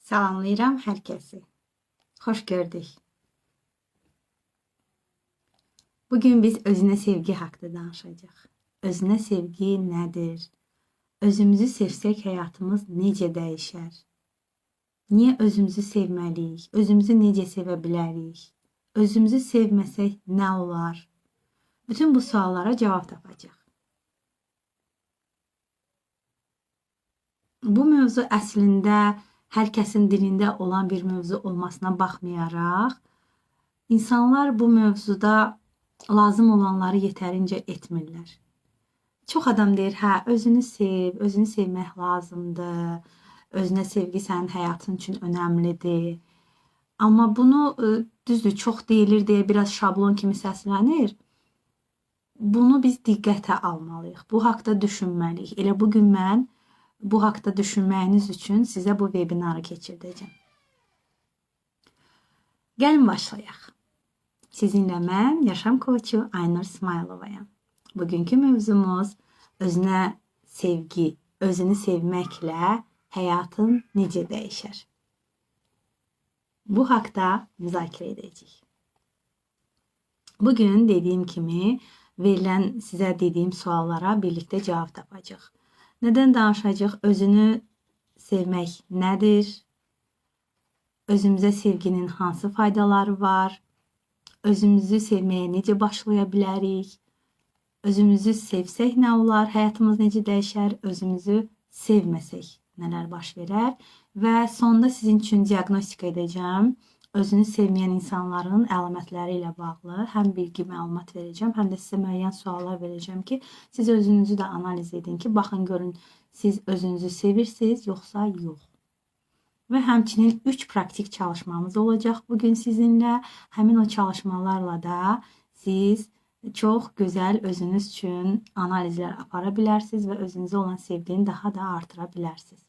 Salamlayıram hər kəsi. Xoş gördük. Bugün biz özünə sevgi haqqında danışacağıq. Özünə sevgi nədir? Özümüzü sevsək həyatımız necə dəyişər? Niyə özümüzü sevməliyik? Özümüzü necə sevə bilərik? Özümüzü sevməsək nə olar? Bütün bu suallara cavab tapacağıq. Bu mövzu əslində hər kəsin dilində olan bir mövzu olmasına baxmayaraq, insanlar bu mövzuda lazım olanları yetərincə etmirlər. Çox adam deyir, hə, özünü sev, özünü sevmək lazımdır, özünə sevgi sənin həyatın üçün önəmlidir. Amma bunu, düzdür, çox deyilir deyə biraz şablon kimi səslənir. Bunu biz diqqətə almalıyıq, bu haqda düşünməliyik. Elə bugün mən bu haqda düşünməyiniz üçün sizə bu webinarı keçirdəcəm. Gəlin başlayaq. Sizinlə mən yaşam koçu Aynur İsmayılovayam. Bugünkü mövzumuz özünə sevgi, özünü sevməklə həyatın necə dəyişər? Bu haqda müzakirə edəcəyik. Bugün dediyim kimi verilən sizə dediyim suallara birlikdə cavab tapacağıq. Nədən danışacağıq? Özünü sevmək nədir? Özümüzə sevginin hansı faydaları var? Özümüzü sevməyə necə başlaya bilərik? Özümüzü sevsək nə olar? Həyatımız necə dəyişər? Özümüzü sevməsək nələr baş verər? Və sonda sizin üçün diaqnostika edəcəm. Özünü sevməyən insanların əlamətləri ilə bağlı həm bilgi, məlumat verəcəm, həm də sizə müəyyən suallar verəcəm ki, siz özünüzü də analiz edin ki, baxın, görün, siz özünüzü sevirsiniz, yoxsa yox. Və həmçinin 3 praktik çalışmamız olacaq bugün sizinlə. Həmin o çalışmalarla da siz çox gözəl özünüz üçün analizlər apara bilərsiniz və özünüzə olan sevgini daha da artıra bilərsiniz.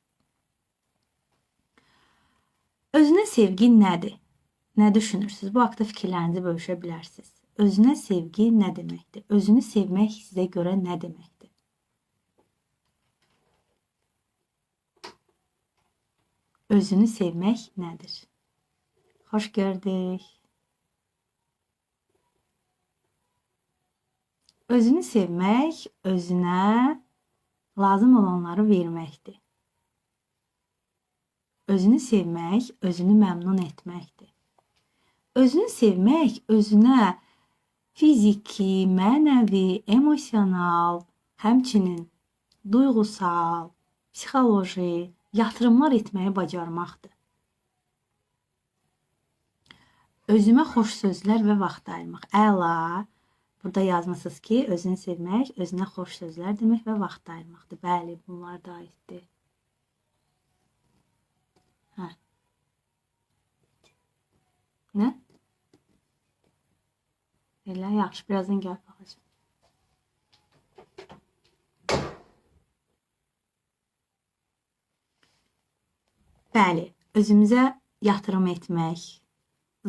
Özünə sevgi nədir? Nə düşünürsünüz? Bu haqda fikirlərinizi bölüşə bilərsiniz. Özünə sevgi nə deməkdir? Özünü sevmək sizə görə nə deməkdir? Özünü sevmək nədir? Xoş gördük. Özünü sevmək, özünə lazım olanları verməkdir. Özünü sevmək, özünü məmnun etməkdir. Özünü sevmək, özünə fiziki, mənəvi, emosional, həmçinin duyğusal, psixoloji yatırımlar etməyi bacarmaqdır. Özümə xoş sözlər və vaxt ayırmaq. Əla. Burada yazmısınız ki, özünü sevmək, özünə xoş sözlər demək və vaxt ayırmaqdır. Bəli, bunlar da aiddir. Hə. Nə? Elə, yaxşı, birazdan gəlib baxacağım. Bəli, özümüzə yatırım etmək,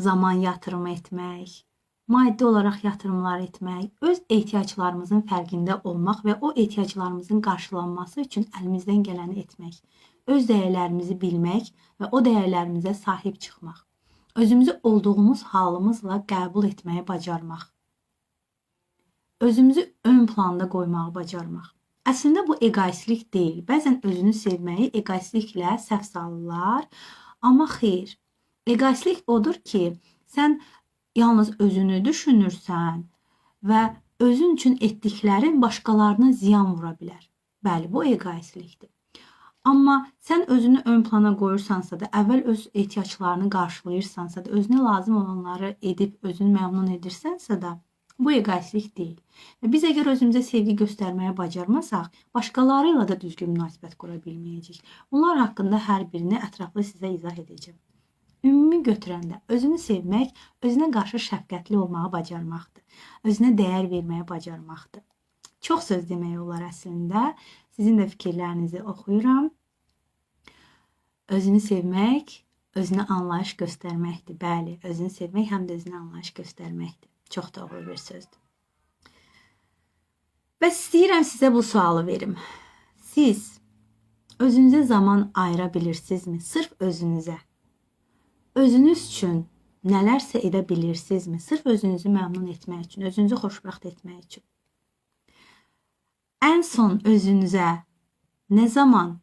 zaman yatırım etmək, maddi olaraq yatırımlar etmək, öz ehtiyaclarımızın fərqində olmaq və o ehtiyaclarımızın qarşılanması üçün əlimizdən gələni etmək, öz dəyərlərimizi bilmək və o dəyərlərimizə sahib çıxmaq. Özümüzü olduğumuz halımızla qəbul etməyi bacarmaq. Özümüzü ön planda qoymağı bacarmaq. Əslində bu egoistlik deyil. Bəzən özünü sevməyi egoistliklə səhv salırlar. Amma xeyr. Egoistlik odur ki, sən yalnız özünü düşünürsən və özün üçün etdiklərin başqalarına ziyan vura bilər. Bəli, bu egoistlikdir. Amma sən özünü ön plana qoyursansa da, əvvəl öz ehtiyaclarını qarşılayırsansa da, özünə lazım olanları edib özünü məmnun edirsənsə da, bu egoistlik deyil. Və biz əgər özümüzə sevgi göstərməyə bacarmasaq, başqaları ilə də düzgün münasibət qura bilməyəcəyik. Bunlar haqqında hər birini ətraflı sizə izah edəcəm. Ümumi götürəndə özünü sevmək, özünə qarşı şəfqətli olmağı bacarmaqdır. Özünə dəyər verməyə bacarmaqdır. Çox söz demək olar əslində. Sizin də fikirlərinizi oxuyuram. Özünü sevmək, özünə anlayış göstərməkdir. Bəli, özünü sevmək həm də özünə anlayış göstərməkdir. Çox doğru bir sözdür. Və istəyirəm sizə bu sualı verim. Siz Özünüzə zaman ayıra bilirsinizmi? Sırf özünüzə. Özünüz üçün nələrsə edə bilirsinizmi? Sırf özünüzü məmnun etmək üçün, özünüzü xoşbəxt etmək üçün. Ən son özünüzə nə zaman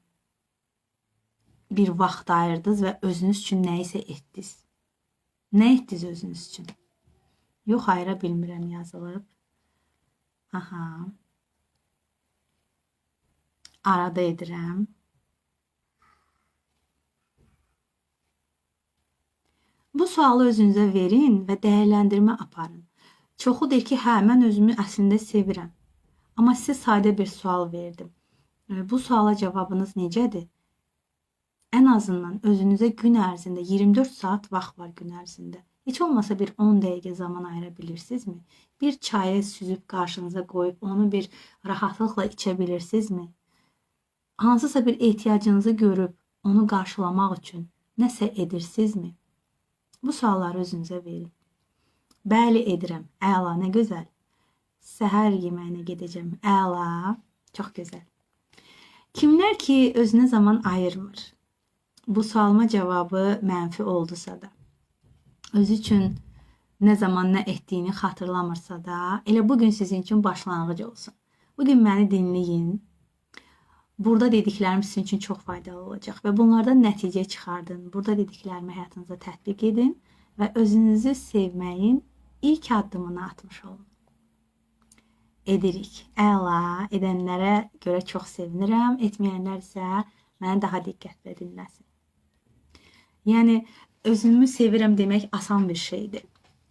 bir vaxt ayırdınız və özünüz üçün nəyisə etdiniz? Nə etdiniz özünüz üçün? Yox, ayıra bilmirəm yazılıb. Aha. Arada edirəm. Bu sualı özünüzə verin və dəyərləndirmə aparın. Çoxu deyir ki, hə, mən özümü əslində sevirəm. Amma sizə sadə bir sual verdim. Bu suala cavabınız necədir? Ən azından özünüzə gün ərzində 24 saat vaxt var gün ərzində. Heç olmasa bir 10 dəqiqə zaman ayıra bilirsinizmi? Bir çayı süzüb qarşınıza qoyub onu bir rahatlıqla içə bilirsinizmi? Hansısa bir ehtiyacınızı görüb onu qarşılamaq üçün nəsə edirsinizmi? Bu sualları özünüzə verin. Bəli, edirəm. Əla, nə gözəl. Səhər yeməyinə gedəcəm. Əla, çox gözəl. Kimlər ki, özünə zaman ayırmır? Bu sualıma cavabı mənfi oldusa da, özü üçün nə zaman nə etdiyini xatırlamırsa da, elə bugün sizin üçün başlanğıc olsun. Bugün məni dinləyin. Burada dediklərim sizin üçün çox faydalı olacaq və bunlardan nəticə çıxardın. Burada dediklərimi həyatınıza tətbiq edin və özünüzü sevməyin ilk addımını atmış olun. Edirik. Əla, edənlərə görə çox sevinirəm. Etməyənlər isə məni daha diqqətlə dinləsin. Yəni, özümü sevirəm demək asan bir şeydir.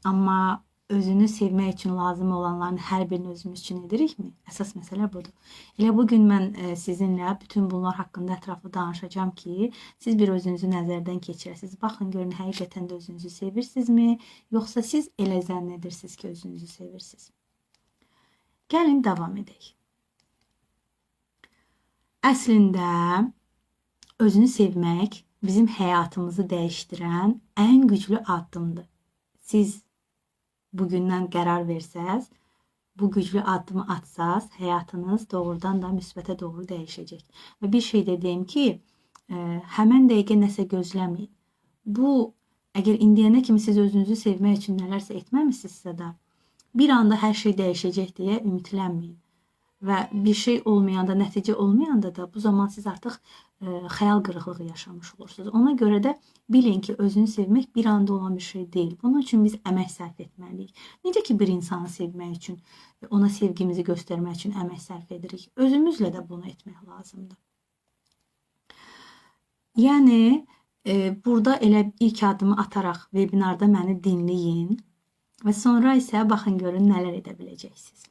Amma özünü sevmək üçün lazım olanların hər birini özümüz üçün edirikmi? Əsas məsələ budur. Elə bugün mən sizinlə bütün bunlar haqqında ətraflı danışacağım ki, siz bir özünüzü nəzərdən keçirəsiniz. Baxın, görün, həqiqətən də özünüzü sevirsinizmi? Yoxsa siz elə zənn edirsiniz ki, özünüzü sevirsiniz? Gəlin, davam edək. Əslində, özünü sevmək bizim həyatımızı dəyişdirən ən güclü addımdır. Siz bugündən qərar versəz, bu güclü addımı atsaz, həyatınız doğrudan da müsbətə doğru dəyişəcək. Və bir şey də deyim ki, həmən dəqiqə nəsə gözləməyin. Bu, əgər indiyənə kimi siz özünüzü sevmək üçün nələrsə etməmisinizsə də, bir anda hər şey dəyişəcək deyə ümidlənməyin. Və bir şey olmayanda, nəticə olmayanda da bu zaman siz artıq xəyal qırıqlığı yaşamış olursunuz. Ona görə də bilin ki, özünü sevmək bir anda olan bir şey deyil. Bunun üçün biz əmək sərf etməliyik. Necə ki, bir insanı sevmək üçün, ona sevgimizi göstərmək üçün əmək sərf edirik. Özümüzlə də bunu etmək lazımdır. Yəni, burada elə ilk adımı ataraq webinarda məni dinləyin və sonra isə baxın görün nələr edə biləcəksiniz.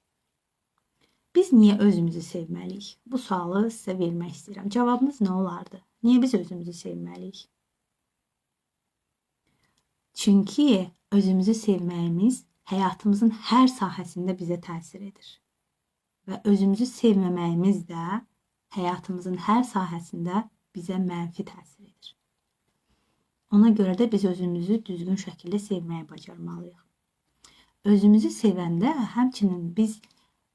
Biz niyə özümüzü sevməliyik? Bu sualı sizə vermək istəyirəm. Cavabınız nə olardı? Niyə biz özümüzü sevməliyik? Çünki özümüzü sevməyimiz həyatımızın hər sahəsində bizə təsir edir. Və özümüzü sevməməyimiz də həyatımızın hər sahəsində bizə mənfi təsir edir. Ona görə də biz özümüzü düzgün şəkildə sevməyi bacarmalıyıq. Özümüzü sevəndə həmçinin biz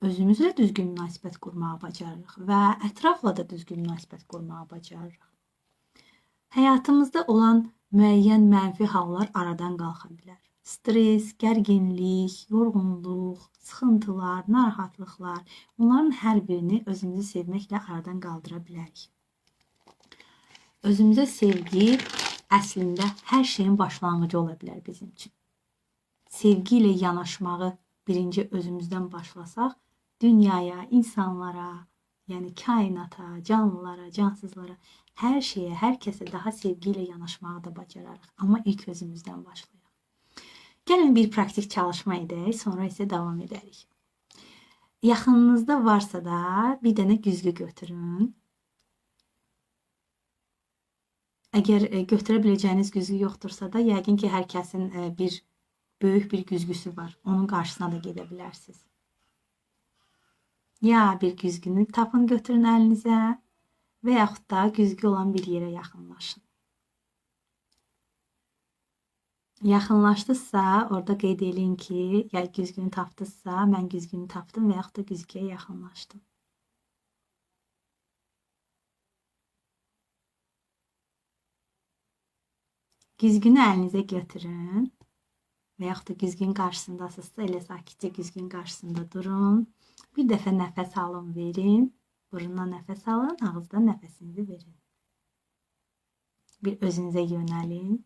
özümüzlə düzgün münasibət qurmağı bacarırıq və ətrafla da düzgün münasibət qurmağı bacarırıq. Həyatımızda olan müəyyən mənfi hallar aradan qalxa bilər. Stres, gərginlik, yorğunluq, sıxıntılar, narahatlıqlar, bunların hər birini özümüzü sevməklə aradan qaldıra bilərik. Özümüzə sevgi əslində hər şeyin başlanğıcı ola bilər bizim üçün. Sevgi ilə yanaşmağı birinci özümüzdən başlasaq, dünyaya, insanlara, yəni kainata, canlılara, cansızlara, hər şeyə, hər kəsə daha sevgi ilə yanaşmağı da bacararıq. Amma ilk özümüzdən başlayaq. Gəlin bir praktik çalışma edək, sonra isə davam edərik. Yaxınınızda varsa da bir dənə güzgü götürün. Əgər götürə biləcəyiniz güzgü yoxdursa da, yəqin ki, hər kəsin böyük bir güzgüsü var. Onun qarşısına da gedə bilərsiniz. Ya bir güzgünü tapın, götürün əlinizə və yaxud da güzgü olan bir yerə yaxınlaşın. Yaxınlaşdınızsa, orada qeyd edin ki, ya güzgünü tapdınızsa, mən güzgünü tapdım və yaxud da güzgüyə yaxınlaşdım. Güzgünü əlinizə götürün və yaxud da güzgün qarşısındasınızsa elə sakitcə güzgün qarşısında durun. Bir dəfə nəfəs alın, verin. Burundan nəfəs alın, ağızdan nəfəsinizi verin. Bir özünüzə yönəlin.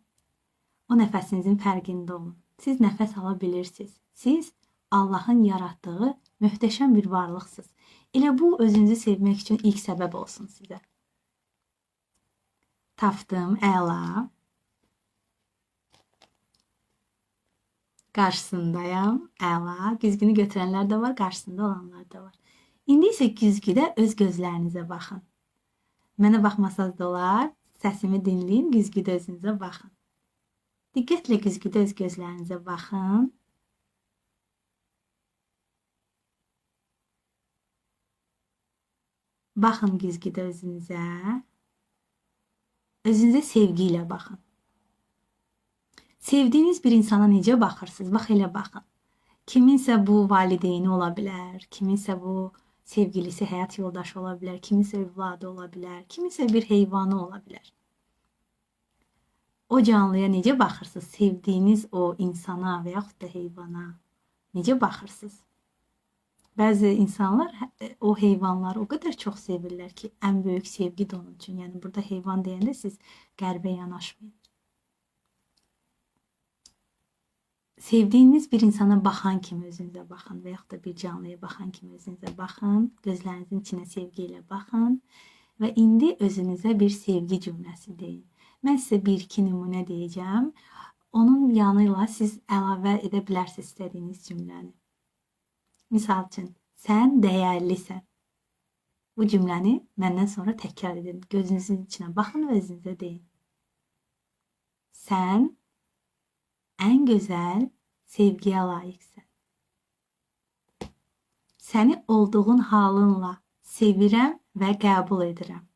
O nəfəsinizin fərqində olun. Siz nəfəs ala bilirsiniz. Siz Allahın yaratdığı möhtəşəm bir varlıqsınız. Elə bu özünüzü sevmək üçün ilk səbəb olsun sizə. Tapdım, əla. Qarşısındayam, əla. Güzgünü götürənlər də var, qarşısında olanlar da var. İndi isə güzgüdə öz gözlərinizə baxın. Mənə baxmasaz da olar, səsimi dinləyin, güzgüdə özünüzə baxın. Diqqətlə güzgüdə öz gözlərinizə baxın. Baxın güzgüdə özünüzə. Özünüzə sevgi ilə baxın. Sevdiyiniz bir insana necə baxırsınız? Bax elə baxın. Kiminsə bu valideyni ola bilər, kiminsə bu sevgilisi, həyat yoldaşı ola bilər, kiminsə övladı ola bilər, kiminsə bir heyvanı ola bilər. O canlıya necə baxırsınız? Sevdiyiniz o insana və yaxud da heyvana necə baxırsınız? Bəzi insanlar o heyvanları o qədər çox sevirlər ki, ən böyük sevgi də onun üçün. Yəni burada heyvan deyəndə siz qərbə yanaşmayın. Sevdiyiniz bir insana baxan kimi özünüzə baxın və yaxud da bir canlıya baxan kimi özünüzə baxın. Gözlərinizin içinə sevgi ilə baxın və indi özünüzə bir sevgi cümləsi deyin. Mən sizə bir-iki nümunə deyəcəm. Onun yanıyla siz əlavə edə bilərsiniz istədiyiniz cümləni. Misal üçün, sən dəyərlisən. Bu cümləni məndən sonra təkrar edin. Gözünüzün içinə baxın və özünüzə deyin. Sən ən gözəl sevgiyə layiqsən. Səni olduğun halınla sevirəm və qəbul edirəm.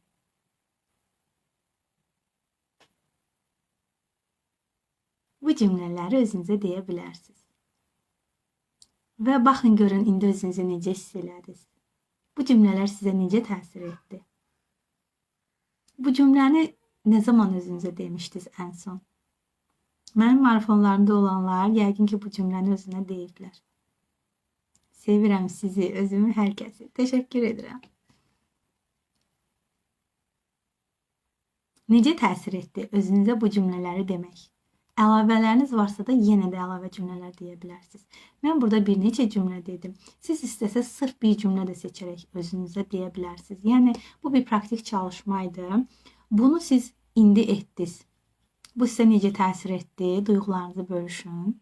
Bu cümlələri özünüzə deyə bilərsiniz. Və baxın görün indi özünüzü necə hiss elədiniz. Bu cümlələr sizə necə təsir etdi? Bu cümləni nə zaman özünüzə demişdiniz ən son? Mənim marafonlarımda olanlar yəqin ki bu cümləni özünə deyiblər. Sevirəm sizi, özümü, hər kəsi. Təşəkkür edirəm. Necə təsir etdi özünüzə bu cümlələri demək? Əlavələriniz varsa da yenə də əlavə cümlələr deyə bilərsiniz. Mən burada bir neçə cümlə dedim. Siz istəsəz sırf bir cümlə də seçərək özünüzə deyə bilərsiniz. Yəni bu bir praktik çalışmaydı. Bunu siz indi etdiniz. Bu sizə necə təsir etdi? Duyğularınızı bölüşün.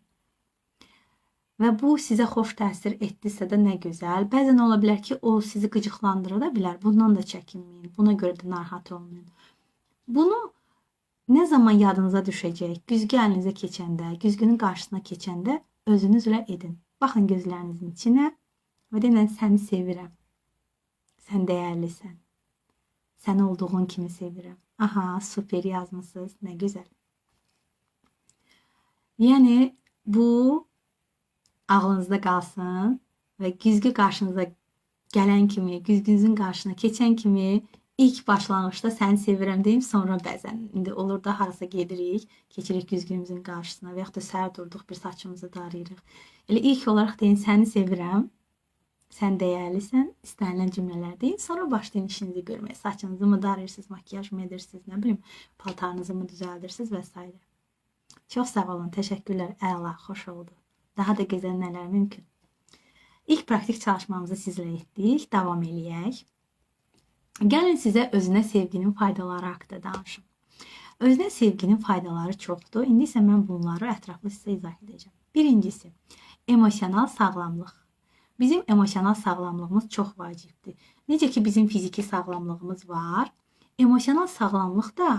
Və bu sizə xoş təsir etdisə də nə gözəl. Bəzən ola bilər ki, o sizi qıcıqlandıra da bilər. Bundan da çəkinməyin. Buna görə də narahat olmayın. Bunu nə zaman yadınıza düşəcək? Güzgü əlinizə keçəndə, güzgünün qarşısına keçəndə özünüzlə edin. Baxın gözlərinizin içinə və deyin, səni sevirəm. Sən dəyərlisən. Sən olduğun kimi sevirəm. Aha, super yazmışsınız. Nə gözəl. Yəni, bu ağlınızda qalsın və güzgü qarşınıza gələn kimi, güzgünüzün qarşısına keçən kimi İlk başlanğıçda səni sevirəm deyim, sonra bəzən indi olur da harasa gedirik, keçirik güzgümüzün qarşısına və yaxud da səhər durduq, bir saçımızı darayırıq. Elə ilk olaraq deyin, səni sevirəm, sən dəyərlisən, istənilən cümlələr deyin, sonra başlayın işinizi görməyə. Saçınızı mı darayırsınız, makyaj mı edirsiniz, nə bilim, paltarınızı mı düzəldirsiniz və s. Çox sağ olun, təşəkkürlər, əla, xoş oldu. Daha da gözəl nələr mümkün. İlk praktik çalışmamızı sizlə etdik, davam eləyək. Gəlin sizə özünə sevginin faydaları haqqında danışım. Özünə sevginin faydaları çoxdur. İndi isə mən bunları ətraflı sizə izah edəcəm. Birincisi, emosional sağlamlıq. Bizim emosional sağlamlığımız çox vacibdir. Necə ki bizim fiziki sağlamlığımız var, emosional sağlamlıq da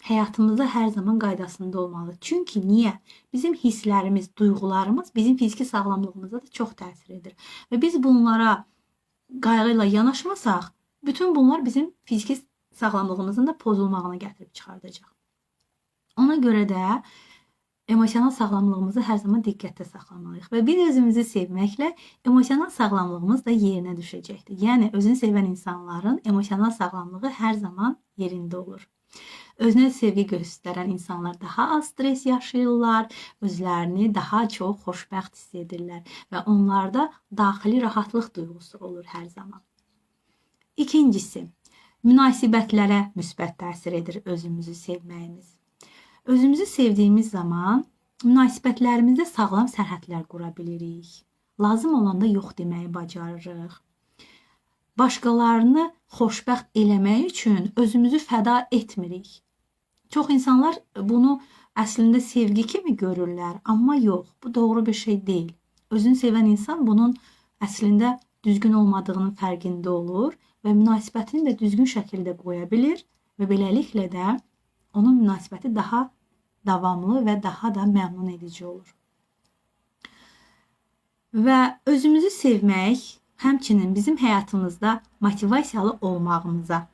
həyatımızda hər zaman qaydasında olmalı. Çünki niyə? Bizim hisslərimiz, duyğularımız bizim fiziki sağlamlığımıza da çox təsir edir. Və biz bunlara qayğı ilə yanaşmasaq, bütün bunlar bizim fiziki sağlamlığımızın da pozulmağına gətirib çıxardacaq. Ona görə də emosional sağlamlığımızı hər zaman diqqətdə saxlamalıyıq və biz özümüzü sevməklə emosional sağlamlığımız da yerinə düşəcəkdir. Yəni özünü sevən insanların emosional sağlamlığı hər zaman yerində olur. Özünə sevgi göstərən insanlar daha az stres yaşayırlar, özlərini daha çox xoşbəxt hiss edirlər və onlarda daxili rahatlıq duyğusu olur hər zaman. İkincisi, münasibətlərə müsbət təsir edir özümüzü sevməyimiz. Özümüzü sevdiyimiz zaman münasibətlərimizdə sağlam sərhədlər qura bilirik. Lazım olanda yox deməyi bacarırıq. Başqalarını xoşbəxt eləmək üçün özümüzü fəda etmirik. Çox insanlar bunu əslində sevgi kimi görürlər, amma yox, bu doğru bir şey deyil. Özünü sevən insan bunun əslində düzgün olmadığının fərqində olur və münasibətini də düzgün şəkildə qoya bilir və beləliklə də onun münasibəti daha davamlı və daha da məmnun edici olur. Və özümüzü sevmək həmçinin bizim həyatımızda motivasiyalı olmağımıza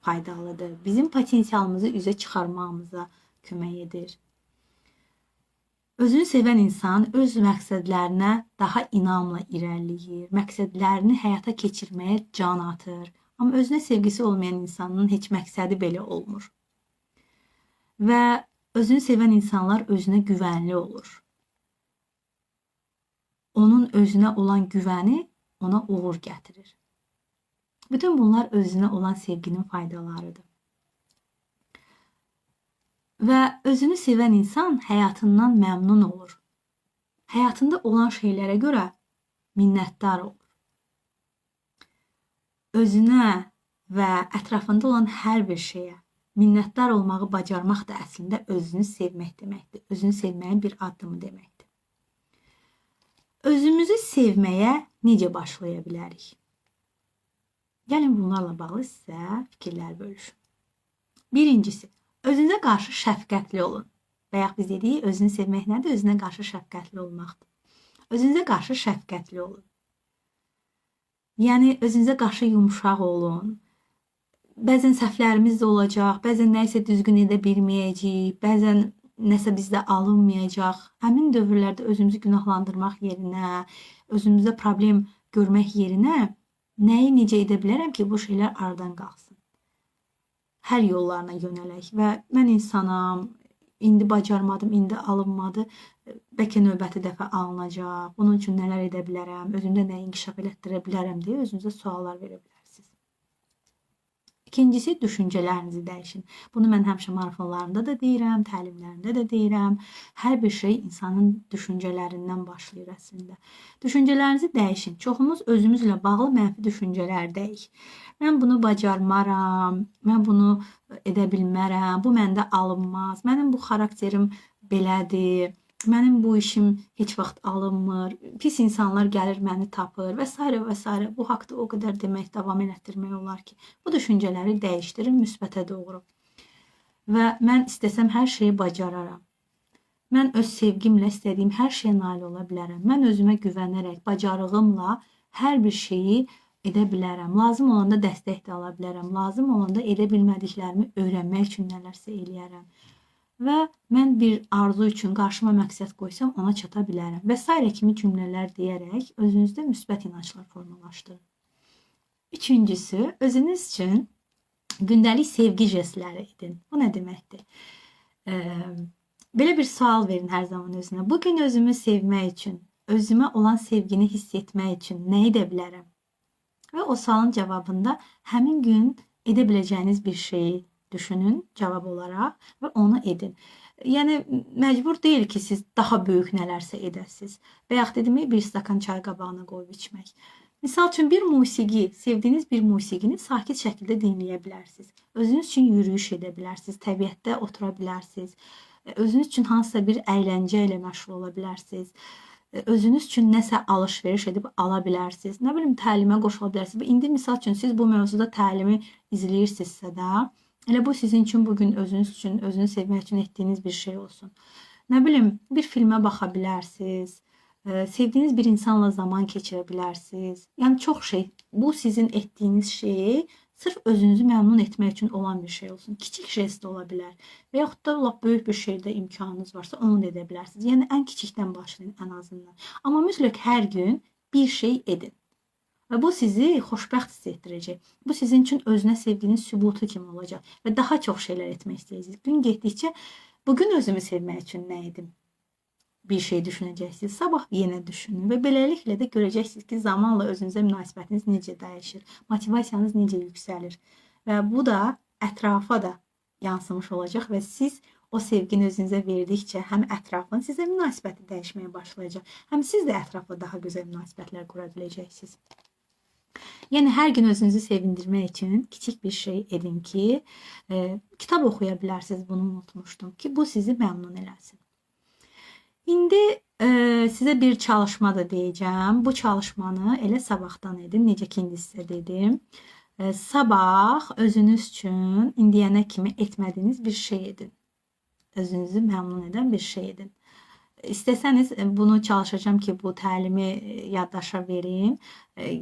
faydalıdır. Bizim potensialımızı üzə çıxarmağımıza kömək edir. Özünü sevən insan öz məqsədlərinə daha inamla irəliləyir. Məqsədlərini həyata keçirməyə can atır. Amma özünə sevgisi olmayan insanın heç məqsədi belə olmur. Və özünü sevən insanlar özünə güvənli olur. Onun özünə olan güvəni ona uğur gətirir. Bütün bunlar özünə olan sevginin faydalarıdır. Və özünü sevən insan həyatından məmnun olur. Həyatında olan şeylərə görə minnətdar olur. Özünə və ətrafında olan hər bir şeyə minnətdar olmağı bacarmaq da əslində özünü sevmək deməkdir. Özünü sevməyin bir addımı deməkdir. Özümüzü sevməyə necə başlaya bilərik? Gəlin bunlarla bağlı sizə fikirlər bölüşüm. Birincisi, özünüzə qarşı şəfqətli olun. Və yaxud biz dedik, özünü sevmək nədir? Özünə qarşı şəfqətli olmaqdır. Özünüzə qarşı şəfqətli olun. Yəni, özünüzə qarşı yumuşaq olun. Bəzən səhvlərimiz də olacaq, bəzən nəyisə düzgün edə bilməyəcəyik, bəzən nəsə bizdə alınmayacaq. Həmin dövrlərdə özümüzü günahlandırmaq yerinə, özümüzdə problem görmək yerinə nəyi necə edə bilərəm ki, bu şeylər aradan qalsın. Hər yollarına yönələk və mən insanam, indi bacarmadım, indi alınmadı, bəlkə növbəti dəfə alınacaq, bunun üçün nələr edə bilərəm, özümdə nəyi inkişaf elətdirə bilərəm deyə özünüzə suallar verə bilərsiniz. İkincisi, düşüncələrinizi dəyişin. Bunu mən həmişə marafonlarında da deyirəm, təlimlərində də deyirəm. Hər bir şey insanın düşüncələrindən başlayır əslində. Düşüncələrinizi dəyişin. Çoxumuz özümüzlə bağlı mənfi düşüncələrdəyik. Mən bunu bacarmaram, mən bunu edə bilmərəm, bu məndə alınmaz, mənim bu xarakterim belədir, mənim bu işim heç vaxt alınmır, pis insanlar gəlir məni tapır və s. və s. Bu haqda o qədər demək, davam elətdirmək olar ki, bu düşüncələri dəyişdirin müsbətə doğru. Və mən istəsəm hər şeyi bacararam. Mən öz sevgimlə istədiyim hər şeyə nail ola bilərəm. Mən özümə güvənərək, bacarığımla hər bir şeyi edə bilərəm. Lazım olanda dəstək də ala bilərəm. Lazım olanda edə bilmədiklərimi öyrənmək üçün nələrsə eləyərəm. Və mən bir arzu üçün qarşıma məqsəd qoysam ona çata bilərəm. Və s. kimi cümlələr deyərək özünüzdə müsbət inanclar formalaşdırın. Üçüncüsü, özünüz üçün gündəlik sevgi jestləri edin. Bu nə deməkdir? Belə bir sual verin hər zaman özünə. Bugün özümü sevmək üçün, özümə olan sevgini hiss etmək üçün nə edə bilərəm? Və o sualın cavabında həmin gün edə biləcəyiniz bir şeyi düşünün cavab olaraq və onu edin. Yəni, məcbur deyil ki, siz daha böyük nələrsə edəsiniz. Və yaxud dedimi, bir stakan çay qabağına qoyub içmək. Misal üçün, bir musiqi, sevdiyiniz bir musiqini sakit şəkildə dinləyə bilərsiniz. Özünüz üçün yürüyüş edə bilərsiniz, təbiətdə otura bilərsiniz. Özünüz üçün hansısa bir əyləncə ilə məşğul ola bilərsiniz. Özünüz üçün nəsə alış-veriş edib ala bilərsiniz. Nə bilim, təlimə qoşula bilərsiniz. İndi misal üçün siz bu mövzuda təlimi izləyirsinizsə də, elə bu sizin üçün bugün özünüz üçün, özünü sevmək üçün etdiyiniz bir şey olsun. Nə bilim, bir filmə baxa bilərsiniz, sevdiyiniz bir insanla zaman keçirə bilərsiniz. Yəni, çox şey, bu sizin etdiyiniz şey sırf özünüzü məmnun etmək üçün olan bir şey olsun. Kiçik jest ola bilər və yaxud da lap böyük bir şeydə imkanınız varsa onu da edə bilərsiniz. Yəni, ən kiçikdən başlayın ən azından. Amma mütləq hər gün bir şey edin. və bu sizi xoşbəxt hiss etdirəcək. Bu sizin üçün özünə sevginin sübutu kimi olacaq və daha çox şeylər etmək istəyəcəksiniz. Gün getdikcə bugün özümü sevmək üçün nə edim? Bir şey düşünəcəksiniz. Sabah yenə düşünün və beləliklə də görəcəksiniz ki, zamanla özünüzə münasibətiniz necə dəyişir, motivasiyanız necə yüksəlir və bu da ətrafa da yansımış olacaq və siz o sevgini özünüzə verdikcə həm ətrafın sizə münasibəti dəyişməyə başlayacaq, həm siz də ətrafla daha gözəl münasibətlər qura biləcəksiniz. Yəni hər gün özünüzü sevindirmək üçün kiçik bir şey edin ki, kitab oxuya bilərsiniz, bunu unutmuşdum ki, bu sizi məmnun eləsin. İndi sizə bir çalışma da deyəcəm. Bu çalışmanı elə sabahdan edin, necə ki indi sizə dedim. Sabah özünüz üçün indiyənə kimi etmədiyiniz bir şey edin. Özünüzü məmnun edən bir şey edin. İstəsəniz bunu çalışacağım ki, bu təlimi yaddaşa verim.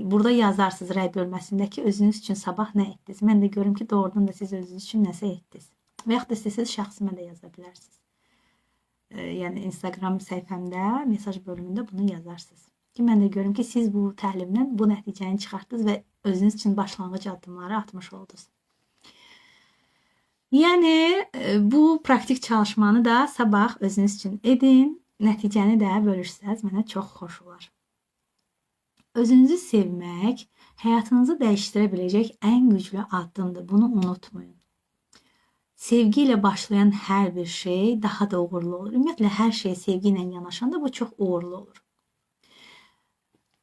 Burada yazarsınız rəy bölməsindəki özünüz üçün sabah nə etdiniz? Mən də görüm ki, doğrudan da siz özünüz üçün nəsə etdiniz. Və yaxud da istəsəniz şəxsimə də yaza bilərsiniz. Yəni Instagram səhifəmdə, mesaj bölümündə bunu yazarsınız. Ki, mən də görüm ki, siz bu təlimdən bu nəticəni çıxartdınız və özünüz üçün başlanğıc addımları atmış oldunuz. Yəni, bu praktik çalışmanı da sabah özünüz üçün edin. Nəticəni də bölürsəz, mənə çox xoş olar. Özünüzü sevmək həyatınızı dəyişdirə biləcək ən güclü addımdır. Bunu unutmayın. Sevgi ilə başlayan hər bir şey daha da uğurlu olur. Ümumiyyətlə, hər şey sevgi ilə yanaşanda bu çox uğurlu olur.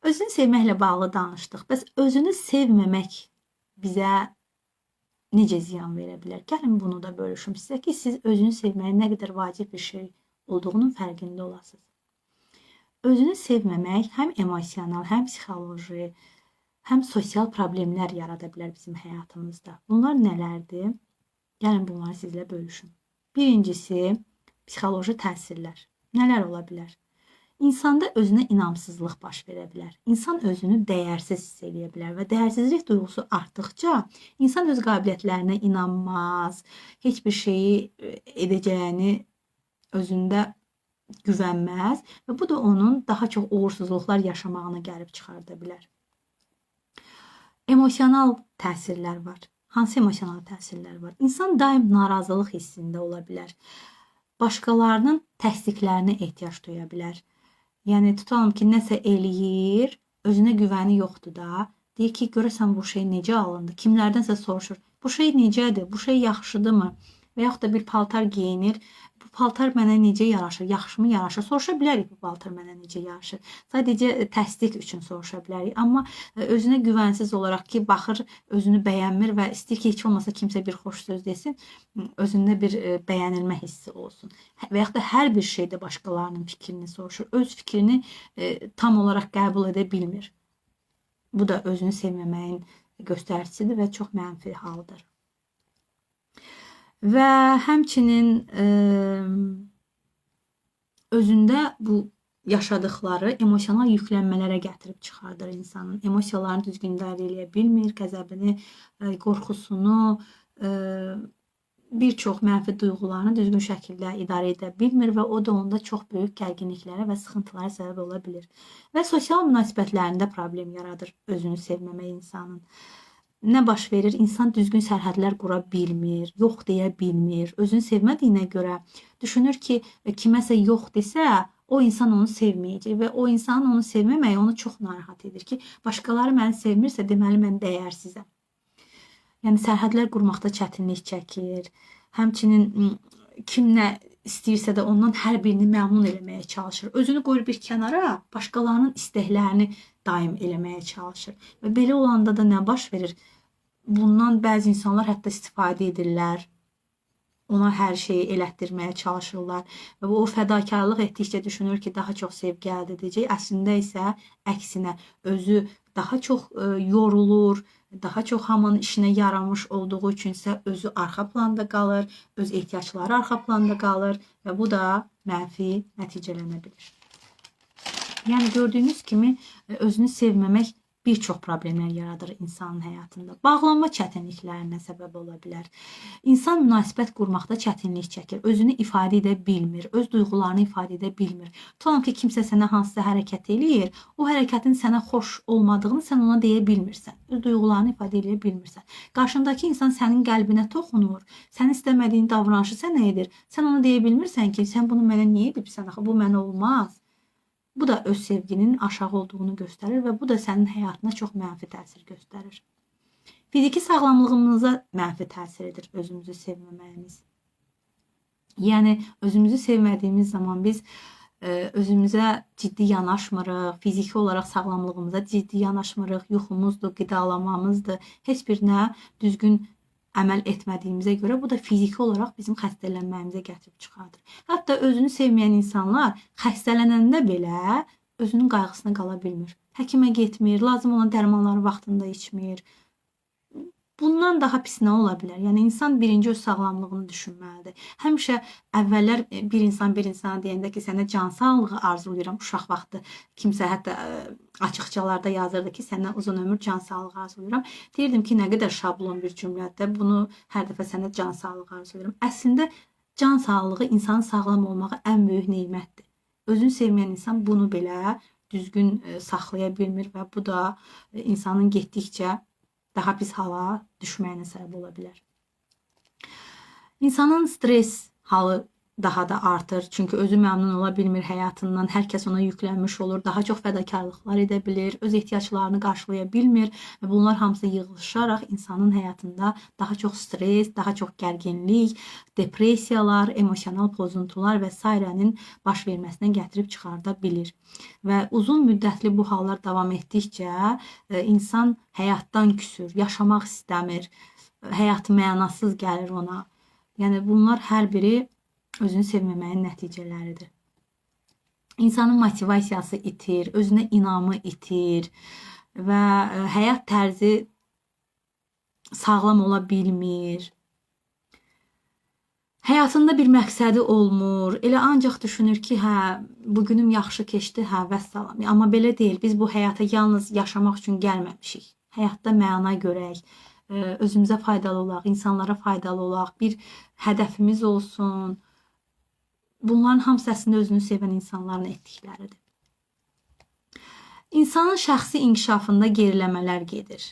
Özünü sevməklə bağlı danışdıq. Bəs özünü sevməmək bizə necə ziyan verə bilər? Gəlin bunu da bölüşüm sizə ki, siz özünü sevməyin nə qədər vacib bir şey olduğunun fərqində olasınız. Özünü sevməmək həm emosional, həm psixoloji, həm sosial problemlər yarada bilər bizim həyatımızda. Bunlar nələrdir? Gəlin bunları sizlə bölüşüm. Birincisi, psixoloji təsirlər. Nələr ola bilər? İnsanda özünə inamsızlıq baş verə bilər. İnsan özünü dəyərsiz hiss edə bilər və dəyərsizlik duyğusu artdıqca insan öz qabiliyyətlərinə inanmaz, heç bir şeyi edəcəyini özündə güvənməz və bu da onun daha çox uğursuzluqlar yaşamağına gəlib çıxarda bilər. Emosional təsirlər var. Hansı emosional təsirlər var? İnsan daim narazılıq hissində ola bilər. Başqalarının təsdiqlərinə ehtiyac duya bilər. Yəni, tutalım ki, nəsə eləyir, özünə güvəni yoxdur da. Deyir ki, görəsən bu şey necə alındı? Kimlərdənsə soruşur. Bu şey necədir? Bu şey yaxşıdırmı? Və yaxud da bir paltar geyinir. Bu paltar mənə necə yaraşır? Yaxşımı yaraşır? Soruşa bilərik bu paltar mənə necə yaraşır. Sadəcə təsdiq üçün soruşa bilərik. Amma özünə güvənsiz olaraq ki, baxır, özünü bəyənmir və istəyir ki, heç olmasa kimsə bir xoş söz desin, özündə bir bəyənilmə hissi olsun. Və yaxud da hər bir şeydə başqalarının fikrini soruşur. Öz fikrini tam olaraq qəbul edə bilmir. Bu da özünü sevməməyin göstəricisidir və çox mənfi haldır. Və həmçinin özündə bu yaşadıkları emosional yüklənmələrə gətirib çıxardır insanın. Emosiyalarını düzgün idarə edə bilmir, qəzəbini, qorxusunu, bir çox mənfi duyğularını düzgün şəkildə idarə edə bilmir və o da onda çox böyük gərginliklərə və sıxıntılara səbəb ola bilir. Və sosial münasibətlərində problem yaradır özünü sevməmək insanın. Nə baş verir? İnsan düzgün sərhədlər qura bilmir, yox deyə bilmir. Özünü sevmədiyinə görə düşünür ki, kiməsə yox desə, o insan onu sevməyəcək və o insanın onu sevməməyi onu çox narahat edir ki, başqaları məni sevmirsə, deməli mən dəyərsizəm. Yəni, sərhədlər qurmaqda çətinlik çəkir. Həmçinin kim nə istəyirsə də ondan hər birini məmnun eləməyə çalışır. Özünü qoyur bir kənara, başqalarının istəklərini daim eləməyə çalışır. Və belə olanda da nə baş verir? Bundan bəzi insanlar hətta istifadə edirlər. Ona hər şeyi elətdirməyə çalışırlar. Və o fədakarlıq etdikcə düşünür ki, daha çox sevgi əldə edəcək. Əslində isə əksinə özü daha çox yorulur, daha çox hamının işinə yaramış olduğu üçünsə özü arxa planda qalır, öz ehtiyacları arxa planda qalır və bu da mənfi nəticələnə bilir. Yəni gördüyünüz kimi özünü sevməmək bir çox problemlər yaradır insanın həyatında. Bağlanma çətinliklərinə səbəb ola bilər. İnsan münasibət qurmaqda çətinlik çəkir, özünü ifadə edə bilmir, öz duyğularını ifadə edə bilmir. Tutalım ki, kimsə sənə hansısa hərəkət eləyir, o hərəkətin sənə xoş olmadığını sən ona deyə bilmirsən, öz duyğularını ifadə edə bilmirsən. Qarşındakı insan sənin qəlbinə toxunur, sən istəmədiyin davranışı sənə edir, sən ona deyə bilmirsən ki, sən bunu mənə niyə edibsən, axı bu mənə olmaz. Bu da öz sevginin aşağı olduğunu göstərir və bu da sənin həyatına çox mənfi təsir göstərir. Fiziki sağlamlığımıza mənfi təsir edir özümüzü sevməməyimiz. Yəni, özümüzü sevmədiyimiz zaman biz özümüzə ciddi yanaşmırıq, fiziki olaraq sağlamlığımıza ciddi yanaşmırıq, yuxumuzdur, qidalamamızdır, heç birinə düzgün əməl etmədiyimizə görə bu da fiziki olaraq bizim xəstələnməyimizə gətirib çıxardır. Hətta özünü sevməyən insanlar xəstələnəndə belə özünün qayğısına qala bilmir. Həkimə getmir, lazım olan dərmanları vaxtında içmir. Bundan daha pis nə ola bilər? Yəni, insan birinci öz sağlamlığını düşünməlidir. Həmişə əvvəllər bir insana deyəndə ki, sənə can sağlığı arzulayıram, uşaq vaxtı kimsə hətta açıqçalarda yazırdı ki, sənə uzun ömür can sağlığı arzulayıram. Deyirdim ki, nə qədər şablon bir cümlədir. Bunu hər dəfə sənə can sağlığı arzulayıram. Əslində, can sağlığı insanın sağlam olmağı ən böyük nemətdir. Özünü sevməyən insan bunu belə düzgün saxlaya bilmir və bu da insanın getdikcə daha pis hala düşməyinə səbəb ola bilər. İnsanın stres halı daha da artır. Çünki özü məmnun ola bilmir həyatından. Hər kəs ona yüklənmiş olur. Daha çox fədakarlıqlar edə bilir. Öz ehtiyaclarını qarşılaya bilmir. Və bunlar hamısı yığılışaraq insanın həyatında daha çox stres, daha çox gərginlik, depressiyalar, emosional pozuntular və s.'nin baş verməsinə gətirib çıxarda bilir. Və uzun müddətli bu hallar davam etdikcə insan həyatdan küsür, yaşamaq istəmir, həyat mənasız gəlir ona. Yəni, bunlar hər biri özünü sevməməyin nəticələridir. İnsanın motivasiyası itir, özünə inamı itir və həyat tərzi sağlam ola bilmir. Həyatında bir məqsədi olmur. Elə ancaq düşünür ki, hə, bugünüm yaxşı keçdi, hə, vəssalam. Amma belə deyil, biz bu həyata yalnız yaşamaq üçün gəlməmişik. Həyatda məna görək, özümüzə faydalı olaq, insanlara faydalı olaq, bir hədəfimiz olsun. Bunların hamısı əslində özünü sevən insanların etdikləridir. İnsanın şəxsi inkişafında geriləmələr gedir.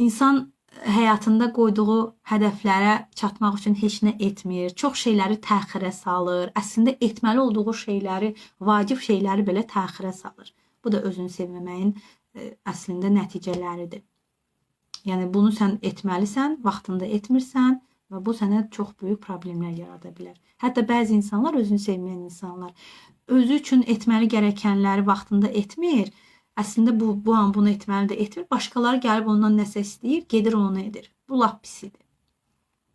İnsan həyatında qoyduğu hədəflərə çatmaq üçün heç nə etmir, çox şeyləri təxirə salır, əslində etməli olduğu şeyləri, vacib şeyləri belə təxirə salır. Bu da özünü sevməməyin əslində nəticələridir. Yəni, bunu sən etməlisən, vaxtında etmirsən və bu sənə çox böyük problemlər yarada bilər. Hətta bəzi insanlar, özünü sevməyən insanlar, özü üçün etməli gərəkənləri vaxtında etmir. Əslində, bu an bunu etməli də etmir. Başqaları gəlib ondan nəsə istəyir, gedir onu edir. Bu lap pisidir.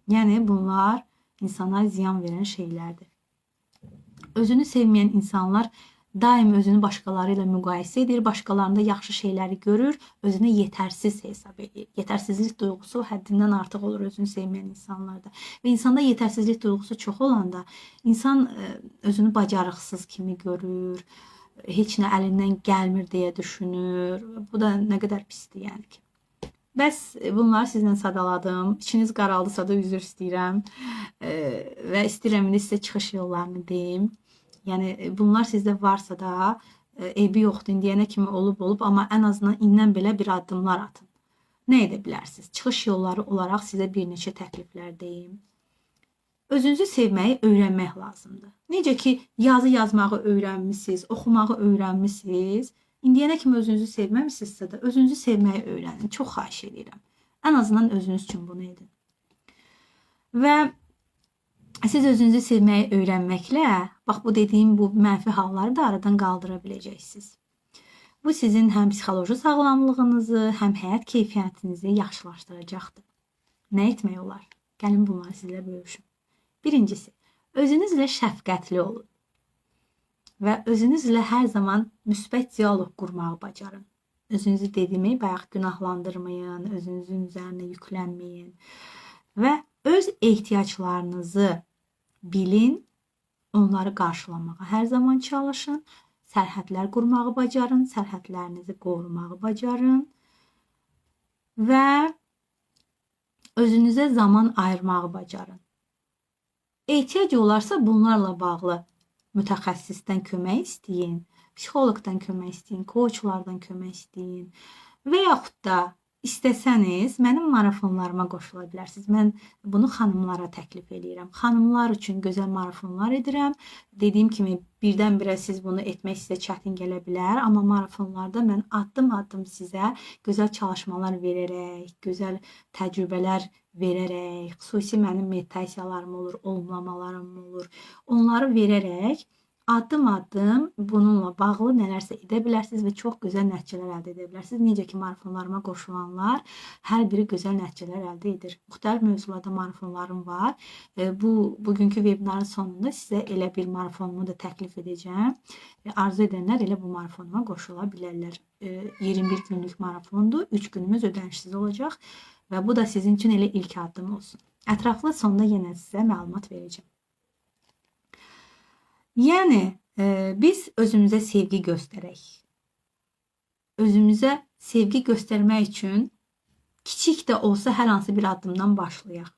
Yəni, bunlar insana ziyan verən şeylərdir. Özünü sevməyən insanlar daim özünü başqaları ilə müqayisə edir, başqalarında yaxşı şeyləri görür, özünü yetərsiz hesab edir. Yetərsizlik duyğusu həddindən artıq olur özünü sevməyən insanlarda. Və insanda yetərsizlik duyğusu çox olanda, insan özünü bacarıqsız kimi görür, heç nə əlindən gəlmir deyə düşünür. Bu da nə qədər pisdir, yəni ki. Bəs bunları sizlə sadaladım. İçiniz qaraldısa da üzr istəyirəm və istəyirəm indi sizə çıxış yollarını deyim. Yəni, bunlar sizdə varsa da eybi yoxdur, indiyənə kimi olub, amma ən azından indən belə bir addımlar atın. Nə edə bilərsiniz? Çıxış yolları olaraq sizə bir neçə təkliflər deyim. Özünüzü sevməyi öyrənmək lazımdır. Necə ki, yazı yazmağı öyrənmişsiniz, oxumağı öyrənmişsiniz, indiyənə kimi özünüzü sevməmişsinizsə də özünüzü sevməyi öyrənin. Çox xahiş edirəm. Ən azından özünüz üçün bunu edin. Və siz özünüzü sevməyi öyrənməklə, bax bu dediyim bu mənfi halları da aradan qaldıra biləcəksiniz. Bu sizin həm psixoloji sağlamlığınızı, həm həyat keyfiyyətinizi yaxşılaşdıracaqdır. Nə etmək olar? Gəlin bunları sizlə bölüşüm. Birincisi, özünüzlə şəfqətli olun və özünüzlə hər zaman müsbət diyaloq qurmağı bacarın. Özünüzü dediyimi bayaq günahlandırmayın, özünüzün üzərinə yüklənməyin və öz ehtiyaclarınızı bilin, onları qarşılamağa hər zaman çalışın. sərhədlər qurmağı bacarın, sərhədlərinizi qorumağı bacarın və özünüzə zaman ayırmağı bacarın. Ehtiyac olarsa bunlarla bağlı mütəxəssisdən kömək istəyin, psixoloqdan kömək istəyin, koçlardan kömək istəyin və yaxud da İstəsəniz, mənim marafonlarıma qoşula bilərsiniz. Mən bunu xanımlara təklif edirəm. Xanımlar üçün gözəl marafonlar edirəm. Dediyim kimi, birdən-birə siz bunu etmək sizə çətin gələ bilər. Amma marafonlarda mən addım-addım sizə gözəl çalışmalar verərək, gözəl təcrübələr verərək, xüsusi mənim meditasiyalarım olur, olumlamalarım olur. Onları verərək addım-addım bununla bağlı nələrsə edə bilərsiniz və çox gözəl nəticələr əldə edə bilərsiniz. Necə ki, marafonlarıma qoşulanlar hər biri gözəl nəticələr əldə edir. Müxtəlif mövzularda marafonlarım var. Bugünkü webinarın sonunda sizə elə bir marafonumu da təklif edəcəm. Arzu edənlər elə bu marafonuma qoşula bilərlər. 21 günlük marafondur. 3 günümüz ödənişsiz olacaq və bu da sizin üçün elə ilk addım olsun. Ətraflı sonda yenə sizə məlumat verəcəm. Yəni, biz özümüzə sevgi göstərək. Özümüzə sevgi göstərmək üçün kiçik də olsa hər hansı bir addımdan başlayaq.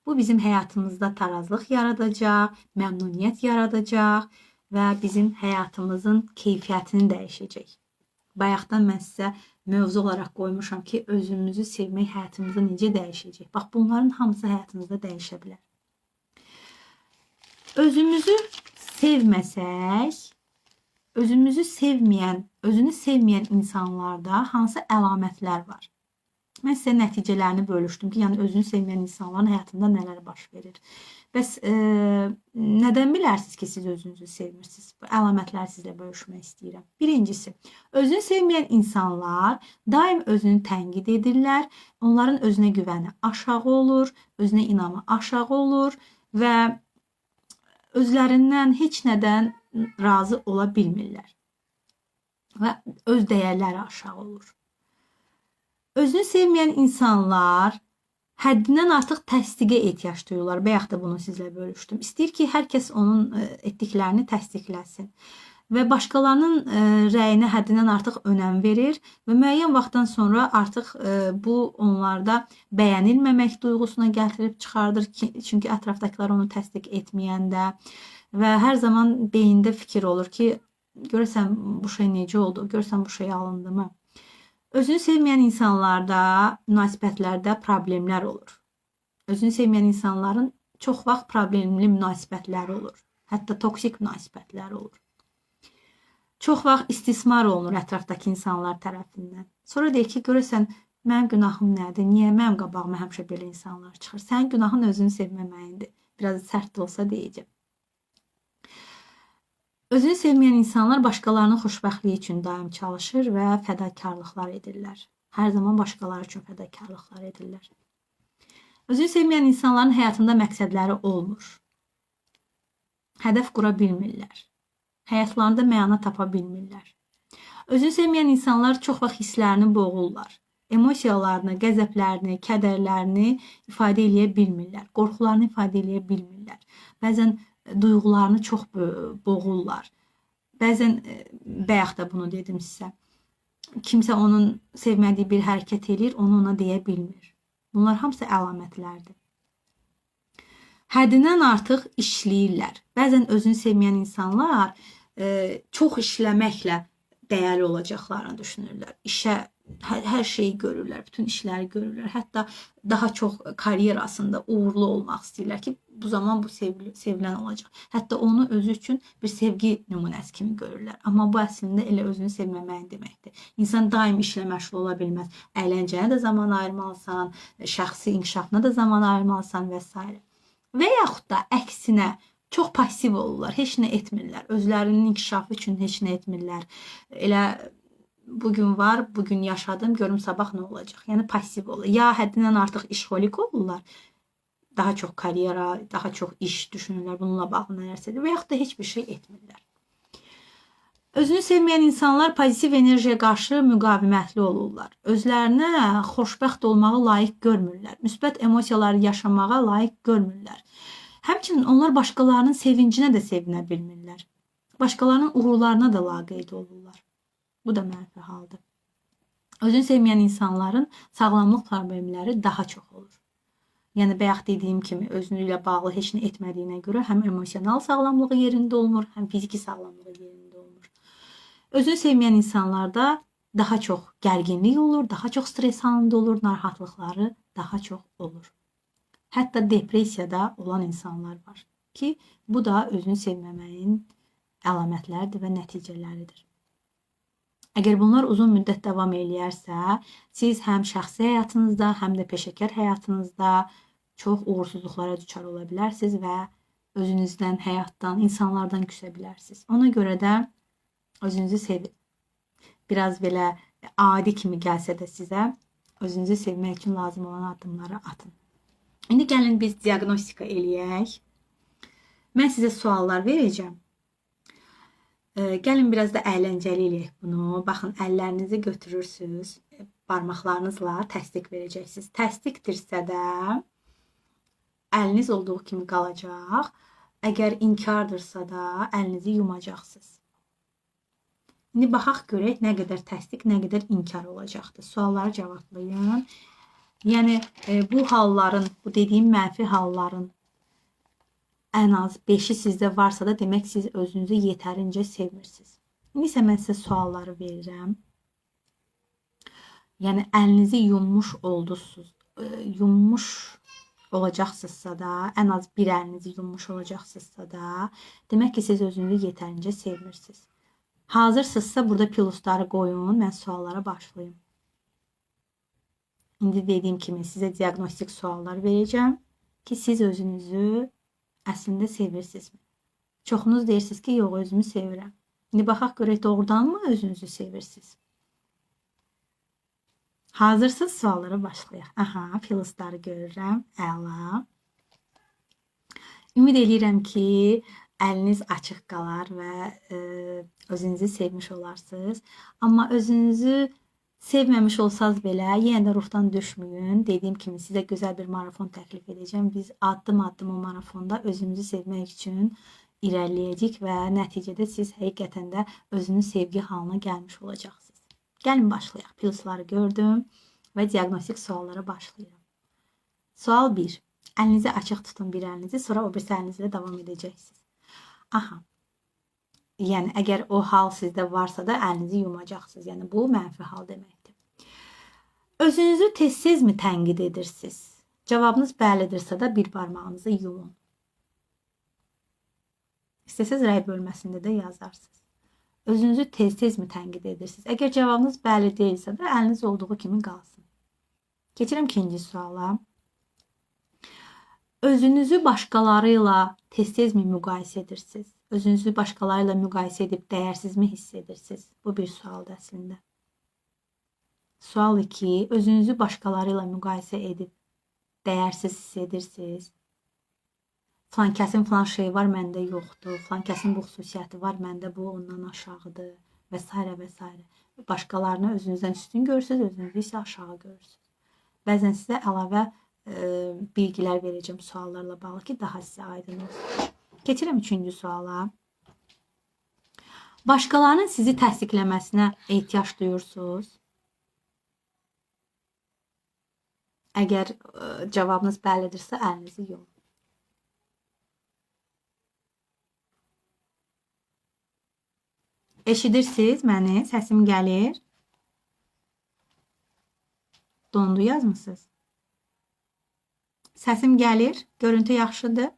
Bu bizim həyatımızda tarazlıq yaradacaq, məmnuniyyət yaradacaq və bizim həyatımızın keyfiyyətini dəyişəcək. Bayaqdan mən sizə mövzu olaraq qoymuşam ki, özümüzü sevmək həyatımızı necə dəyişəcək. Bax, bunların hamısı həyatımızda dəyişə bilər. Özümüzü sevməsək, özünü sevməyən insanlarda hansı əlamətlər var? Mən sizə nəticələrini bölüşdüm ki, yəni özünü sevməyən insanların həyatında nələr baş verir. Bəs nədən bilərsiniz ki, siz özünüzü sevmirsiniz? Bu əlamətləri sizlə bölüşmək istəyirəm. Birincisi, özünü sevməyən insanlar daim özünü tənqid edirlər, onların özünə güvəni aşağı olur, özünə inamı aşağı olur və özlərindən heç nədən razı ola bilmirlər və öz dəyərləri aşağı olur. Özünü sevməyən insanlar həddindən artıq təsdiqə ehtiyac duyurlar. Bayaq da bunu sizlə bölüşdüm. İstəyir ki, hər kəs onun etdiklərini təsdiqləsin və başqalarının rəyinə həddindən artıq önəm verir və müəyyən vaxtdan sonra artıq bu onlarda bəyənilməmək duyğusuna gətirib çıxardır ki, çünki ətrafdakılar onu təsdiq etməyəndə və hər zaman beyində fikir olur ki, görəsən bu şey necə oldu, görəsən bu şey alındımı? Özünü sevməyən insanlarda, münasibətlərdə problemlər olur. Özünü sevməyən insanların çox vaxt problemli münasibətləri olur. Hətta toksik münasibətləri olur. Çox vaxt istismar olunur ətrafdakı insanlar tərəfindən. Sonra deyir ki, görəsən, mənim günahım nədir? Niyə mənim qabağıma həmişə belə insanlar çıxır? Sənin günahın özünü sevməməyindir. Biraz sərt də olsa deyəcəm. Özünü sevməyən insanlar başqalarının xoşbəxtliyi üçün daim çalışır və fədakarlıqlar edirlər. Hər zaman başqaları üçün fədakarlıqlar edirlər. Özünü sevməyən insanların həyatında məqsədləri olmur. Hədəf qura bilmirlər. Həyatlarında məna tapa bilmirlər. Özünü sevməyən insanlar çox vaxt hisslərini boğurlar. Emosiyalarını, qəzəblərini, kədərlərini ifadə edə bilmirlər. Qorxularını ifadə edə bilmirlər. Bəzən duyğularını çox boğurlar. Bəzən, bayaq da bunu dedim sizə, kimsə onun sevmədiyi bir hərəkət edir, onu ona deyə bilmir. Bunlar hamısı əlamətlərdir. Həddindən artıq işləyirlər. Bəzən özünü sevməyən insanlar çox işləməklə dəyərli olacaqlarını düşünürlər. İşə hər şeyi görürlər, bütün işləri görürlər. Hətta daha çox karyerasında uğurlu olmaq istəyirlər ki, bu zaman bu sevilən olacaq. Hətta onu özü üçün bir sevgi nümunəsi kimi görürlər. Amma bu əslində elə özünü sevməməyin deməkdir. İnsan daim işlə məşğul ola bilməz. Əyləncəyə də zaman ayırmalısan, şəxsi inkişafına da zaman ayırmalısan və s. Və yaxud da əksinə çox passiv olurlar, heç nə etmirlər. Özlərinin inkişafı üçün heç nə etmirlər. Elə bugün var, bugün yaşadım, görüm sabah nə olacaq. Yəni passiv olur. Ya həddindən artıq işxolik olurlar. Daha çox karyera, daha çox iş düşünürlər, bununla bağlı nələrsə və yaxud da heç bir şey etmirlər. Özünü sevməyən insanlar pozitiv enerjiyə qarşı müqavimətli olurlar. Özlərinə xoşbəxt olmağı layiq görmürlər. Müsbət emosiyaları yaşamağa layiq görmürlər. Həmçinin onlar başqalarının sevincinə də sevinə bilmirlər. Başqalarının uğurlarına da laqeyd olurlar. Bu da mənfi haldır. Özünü sevməyən insanların sağlamlıq problemləri daha çox olur. Yəni bayaq dediyim kimi özünü ilə bağlı heç nə etmədiyinə görə həm emosional sağlamlığı yerində olmur, həm fiziki sağlamlığı yerində olmur. Özünü sevməyən insanlarda daha çox gərginlik olur, daha çox stres halında olur, narahatlıqları daha çox olur. Hətta depressiyada olan insanlar var ki, bu da özünü sevməməyin əlamətləridir və nəticələridir. Əgər bunlar uzun müddət davam eləyərsə, siz həm şəxsi həyatınızda, həm də peşəkar həyatınızda çox uğursuzluqlara düçar ola bilərsiniz və özünüzdən, həyatdan, insanlardan küsə bilərsiniz. Ona görə də özünüzü sevin. Biraz belə adi kimi gəlsə də sizə özünüzü sevmək üçün lazım olan addımları atın. İndi gəlin biz diaqnostika eləyək. Mən sizə suallar verəcəm. Gəlin biraz da əyləncəli eləyək bunu. Baxın, əllərinizi götürürsünüz, barmaqlarınızla təsdiq verəcəksiniz. Təsdiqdirsə də əliniz olduğu kimi qalacaq. Əgər inkardırsa da əlinizi yumacaqsınız. İndi baxaq görək nə qədər təsdiq, nə qədər inkar olacaqdır. Sualları cavablayın. Yəni bu halların, bu dediyim mənfi halların ən az 5-i sizdə varsa da demək siz özünüzü yetərincə sevmirsiniz. İndi isə mən sizə sualları verirəm. Yəni əlinizi yummuş oldunuz, yummuş olacaqsınızsa da, ən az bir əlinizi yummuş olacaqsınızsa da, demək ki siz özünüzü yetərincə sevmirsiniz. Hazırsınızsa burada plusları qoyun, mən suallara başlayayım. İndi dediyim kimi sizə diaqnostik suallar verəcəm ki siz özünüzü əslində sevirsinizmi? Çoxunuz deyirsiniz ki, yox, özümü sevirəm. İndi baxaq görək doğrudanmı özünüzü sevirsiniz? Hazırsınız, suallara başlayaq. Aha, plusları görürəm. Əla. Ümid edirəm ki, əliniz açıq qalar və özünüzü sevmiş olarsınız. Amma özünüzü sevməmiş olsanız belə, yenə də ruhdan düşməyin. Dediyim kimi sizə gözəl bir marafon təklif edəcəm. Biz addım-addım o marafonda özümüzü sevmək üçün irəliləyəcəyik və nəticədə siz həqiqətən də özünün sevgi halına gəlmiş olacaqsınız. Gəlin başlayaq. Plusları gördüm və diaqnostik suallara başlayıram. Sual 1. Əlinizi açıq tutun bir əlinizi, sonra o birisi əlinizlə davam edəcəksiniz. Aha. Yəni, əgər o hal sizdə varsa da əlinizi yumacaqsınız. Yəni, bu mənfi hal deməkdir. Özünüzü tez-tezmi tənqid edirsiniz? Cavabınız bəlidirsə də bir barmağınızı yumun. İstəsəz rəy bölməsində də yazarsınız. Özünüzü tez-tezmi tənqid edirsiniz? Əgər cavabınız bəli deyilsə də əliniz olduğu kimi qalsın. Keçirəm ikinci suala. Özünüzü başqaları ilə tez-tezmi müqayisə edirsiniz? Özünüzü başqaları ilə müqayisə edib dəyərsizmi hiss edirsiniz? Bu bir sualdır əslində. Sual 2. Özünüzü başqaları ilə müqayisə edib dəyərsiz hiss edirsiniz? Falan kəsin falan şey var, məndə yoxdur. Falan kəsin bu xüsusiyyəti var, məndə bu ondan aşağıdır və s. və s. Başqalarını özünüzdən üstün görürsünüz, özünüzü isə aşağı görürsünüz. Bəzən sizə əlavə bilgilər verəcəm suallarla bağlı ki, daha sizə aydın olsun. Keçirəm üçüncü suala. Başqalarının sizi təsdiqləməsinə ehtiyac duyursunuz? Əgər cavabınız bəlidirsə, əlinizi yum. Eşidirsiniz məni? Səsim gəlir. Dondu yazmısınız? Səsim gəlir. Görüntü yaxşıdır.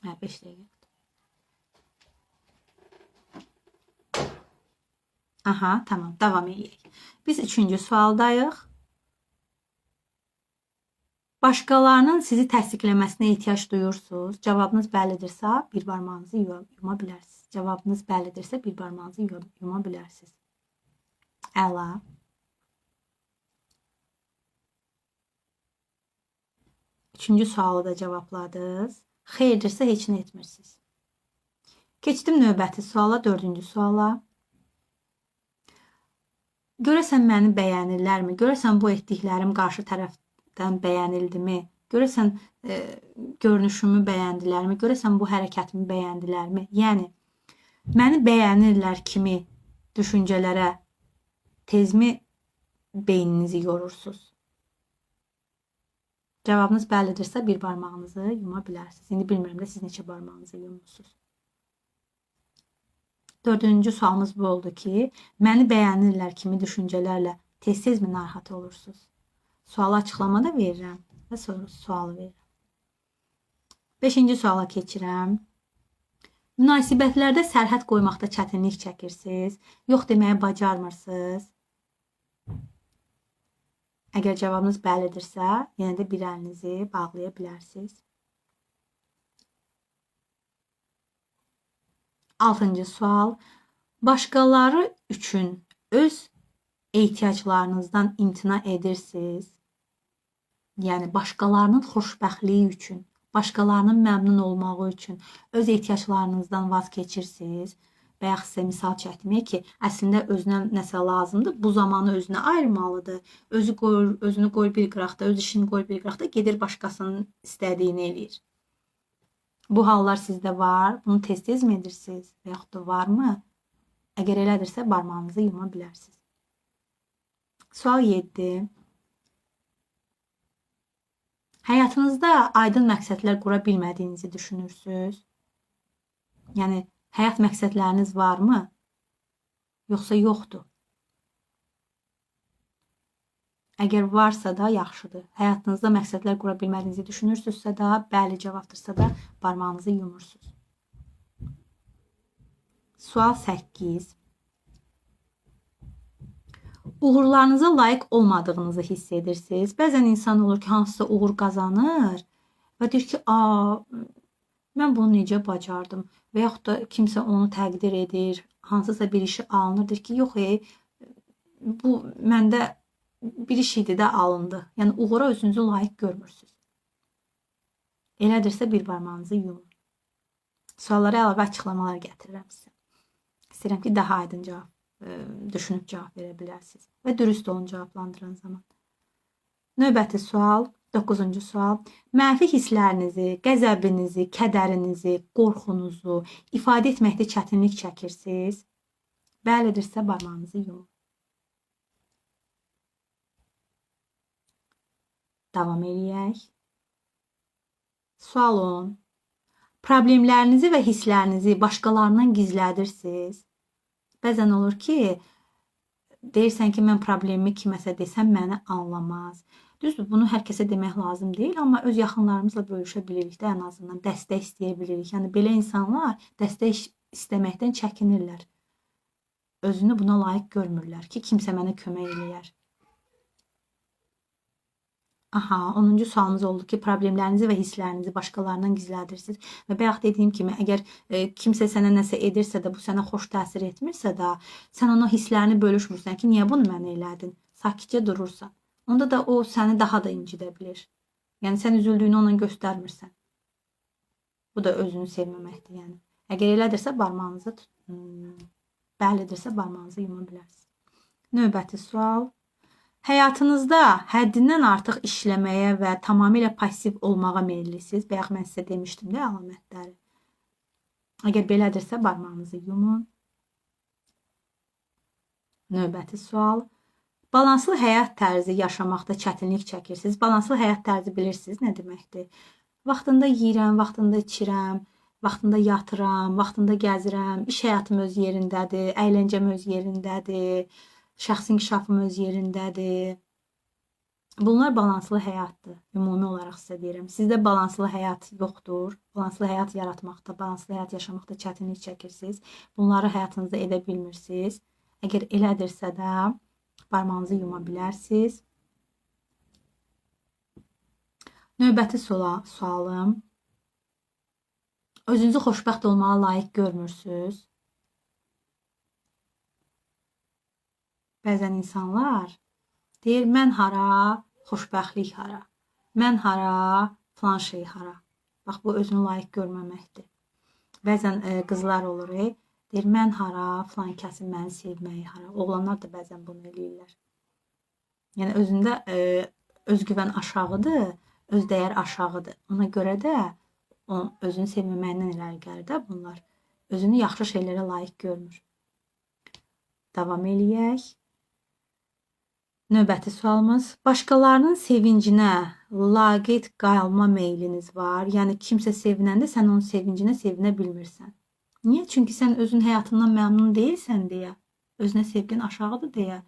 Hə, 5 dəqiqə. Aha, tamam. Davam edək. Biz üçüncü sualdayıq. Başqalarının sizi təsdiqləməsinə ehtiyac duyursunuz. Cavabınız bəlidirsə, bir barmağınızı yuma bilərsiniz. Cavabınız bəlidirsə, bir barmağınızı yuma bilərsiniz. Əla. Üçüncü sualı da cavabladınız. Xeyirdirsə heç nə etmirsiniz. Keçdim növbəti suala, dördüncü suala. Görəsən məni bəyənirlərmi? Görəsən bu etdiklərim qarşı tərəfdən bəyənildimi? Görəsən görünüşümü bəyəndilərmi? Görəsən bu hərəkətimi bəyəndilərmi? Yəni məni bəyənirlər kimi düşüncələrə tezmi beyninizi yorursunuz? Cavabınız bəlidirsə bir barmağınızı yuma bilərsiniz. İndi bilmirəm də siz neçə barmağınızı yumursunuz. Dördüncü sualımız bu oldu ki, məni bəyənirlər kimi düşüncələrlə tez-tezmi narahat olursunuz? Sualı açıqlamada verirəm və sonra sualı verirəm. Beşinci suala keçirəm. Münasibətlərdə sərhəd qoymaqda çətinlik çəkirsiniz, yox deməyə bacarmırsınız. Əgər cavabınız bəlidirsə, yenə də bir əlinizi bağlaya bilərsiniz. Altıncı sual. Başqaları üçün öz ehtiyaclarınızdan imtina edirsiniz. Yəni, başqalarının xoşbəxtliyi üçün, başqalarının məmnun olmağı üçün öz ehtiyaclarınızdan vaz keçirsiniz. Və yaxud sizə misal çəkmək ki, əslində özünə nəsə lazımdır, bu zamanı özünə ayırmalıdır. Özünü qoyur bir qıraqda, öz işini qoyur bir qıraqda, gedir başqasının istədiyini eləyir. Bu hallar sizdə var, bunu tez-tez mi edirsiniz və yaxud da varmı? Əgər elədirsə, barmağınızı yuma bilərsiniz. Sual 7. Həyatınızda aydın məqsədlər qura bilmədiyinizi düşünürsünüz? Yəni, həyat məqsədləriniz varmı? Yoxsa yoxdur? Əgər varsa da yaxşıdır. Həyatınızda məqsədlər qura bilmədiyinizi düşünürsünüzsə də, bəli cavabdırsa da barmağınızı yumursunuz. Sual 8. Uğurlarınıza layiq olmadığınızı hiss edirsiniz. Bəzən insan olur ki, hansısa uğur qazanır və deyir ki, mən bunu necə bacardım? Və yaxud da kimsə onu təqdir edir, hansısa bir işi alınırdır ki, yox, bu məndə bir iş idi də alındı. Yəni, uğura özünüzü layiq görmürsünüz. Elədirsə bir barmağınızı yumun. Suallara əlavə açıqlamalar gətirirəm sizə. İstəyirəm ki, daha aydın düşünüb cavab verə bilərsiniz. Və dürüst olun cavablandıran zaman. Növbəti sual, 9-cu sual. Mənfi hisslərinizi, qəzəbinizi, kədərinizi, qorxunuzu ifadə etməkdə çətinlik çəkirsiniz. Bəlidirsə barmağınızı yumun. Davam eləyək. Sual 10. Problemlərinizi və hisslərinizi başqalarından gizlədirsiniz. Bəzən olur ki, deyirsən ki, mən problemimi kiməsə desəm məni anlamaz. Düzdür, bunu hər kəsə demək lazım deyil, amma öz yaxınlarımızla bölüşə bilirik də, ən azından dəstək istəyə bilirik. Yəni, belə insanlar dəstək istəməkdən çəkinirlər. Özünü buna layiq görmürlər ki, kimsə mənə kömək eləyər. 10-cu sualımız oldu ki, problemlərinizi və hisslərinizi başqalarından gizlədirsiniz. Və bayaq dediyim kimi, əgər kimsə sənə nəsə edirsə də, bu sənə xoş təsir etmirsə də, sən ona hisslərini bölüşmürsən ki, niyə bunu mənə elədin? Sakitcə durursan. Onda da o səni daha da incidə bilir. Yəni, sən üzüldüyünü ona göstərmirsən. Bu da özünü sevməməkdir. Yəni, əgər elədirsə, barmağınızı bəlidirsə, barmağınızı yuma bilərsiniz. Növbəti sual. Həyatınızda həddindən artıq işləməyə və tamamilə pasiv olmağa meyillisiniz. Bayaq mən sizə demişdim də əlamətləri. Əgər belədirsə, barmağınızı yumun. Növbəti sual. Balanslı həyat tərzi yaşamaqda çətinlik çəkirsiniz. Balanslı həyat tərzi bilirsiniz nə deməkdir? Vaxtında yeyirəm, vaxtında içirəm, vaxtında yatıram, vaxtında gəzirəm, iş həyatım öz yerindədir, əyləncəm öz yerindədir. Şəxsi inkişafım öz yerindədir. Bunlar balanslı həyatdır. Ümumi olaraq sizə deyirəm. Sizdə balanslı həyat yoxdur. Balanslı həyat yaratmaqda, balanslı həyat yaşamaqda çətinlik çəkirsiniz. Bunları həyatınızda edə bilmirsiniz. Əgər elədirsə də barmağınızı yuma bilərsiniz. Növbəti sualım. Özünüzü xoşbəxt olmağa layiq görmürsünüz. Bəzən insanlar deyir, mən hara, xoşbəxtlik hara. Mən hara, filan şey hara. Bax, bu özünü layiq görməməkdir. Bəzən qızlar olur, deyir, mən hara, filan kəsin məni sevməyi hara. Oğlanlar da bəzən bunu eləyirlər. Yəni, özündə özgüvən aşağıdır. Özdəyər aşağıdır. Ona görə də özünü sevməməyindən irəli gəlir də bunlar. Özünü yaxşı şeylərə layiq görmür. Davam eləyək. Növbəti sualımız. Başqalarının sevincinə laqeyd qalma meyliniz var. Yəni kimsə sevinəndə sən onun sevincinə sevinə bilmirsən. Niyə? Çünki sən özün həyatından məmnun deyilsən deyə, özünə sevgin aşağıdır deyə,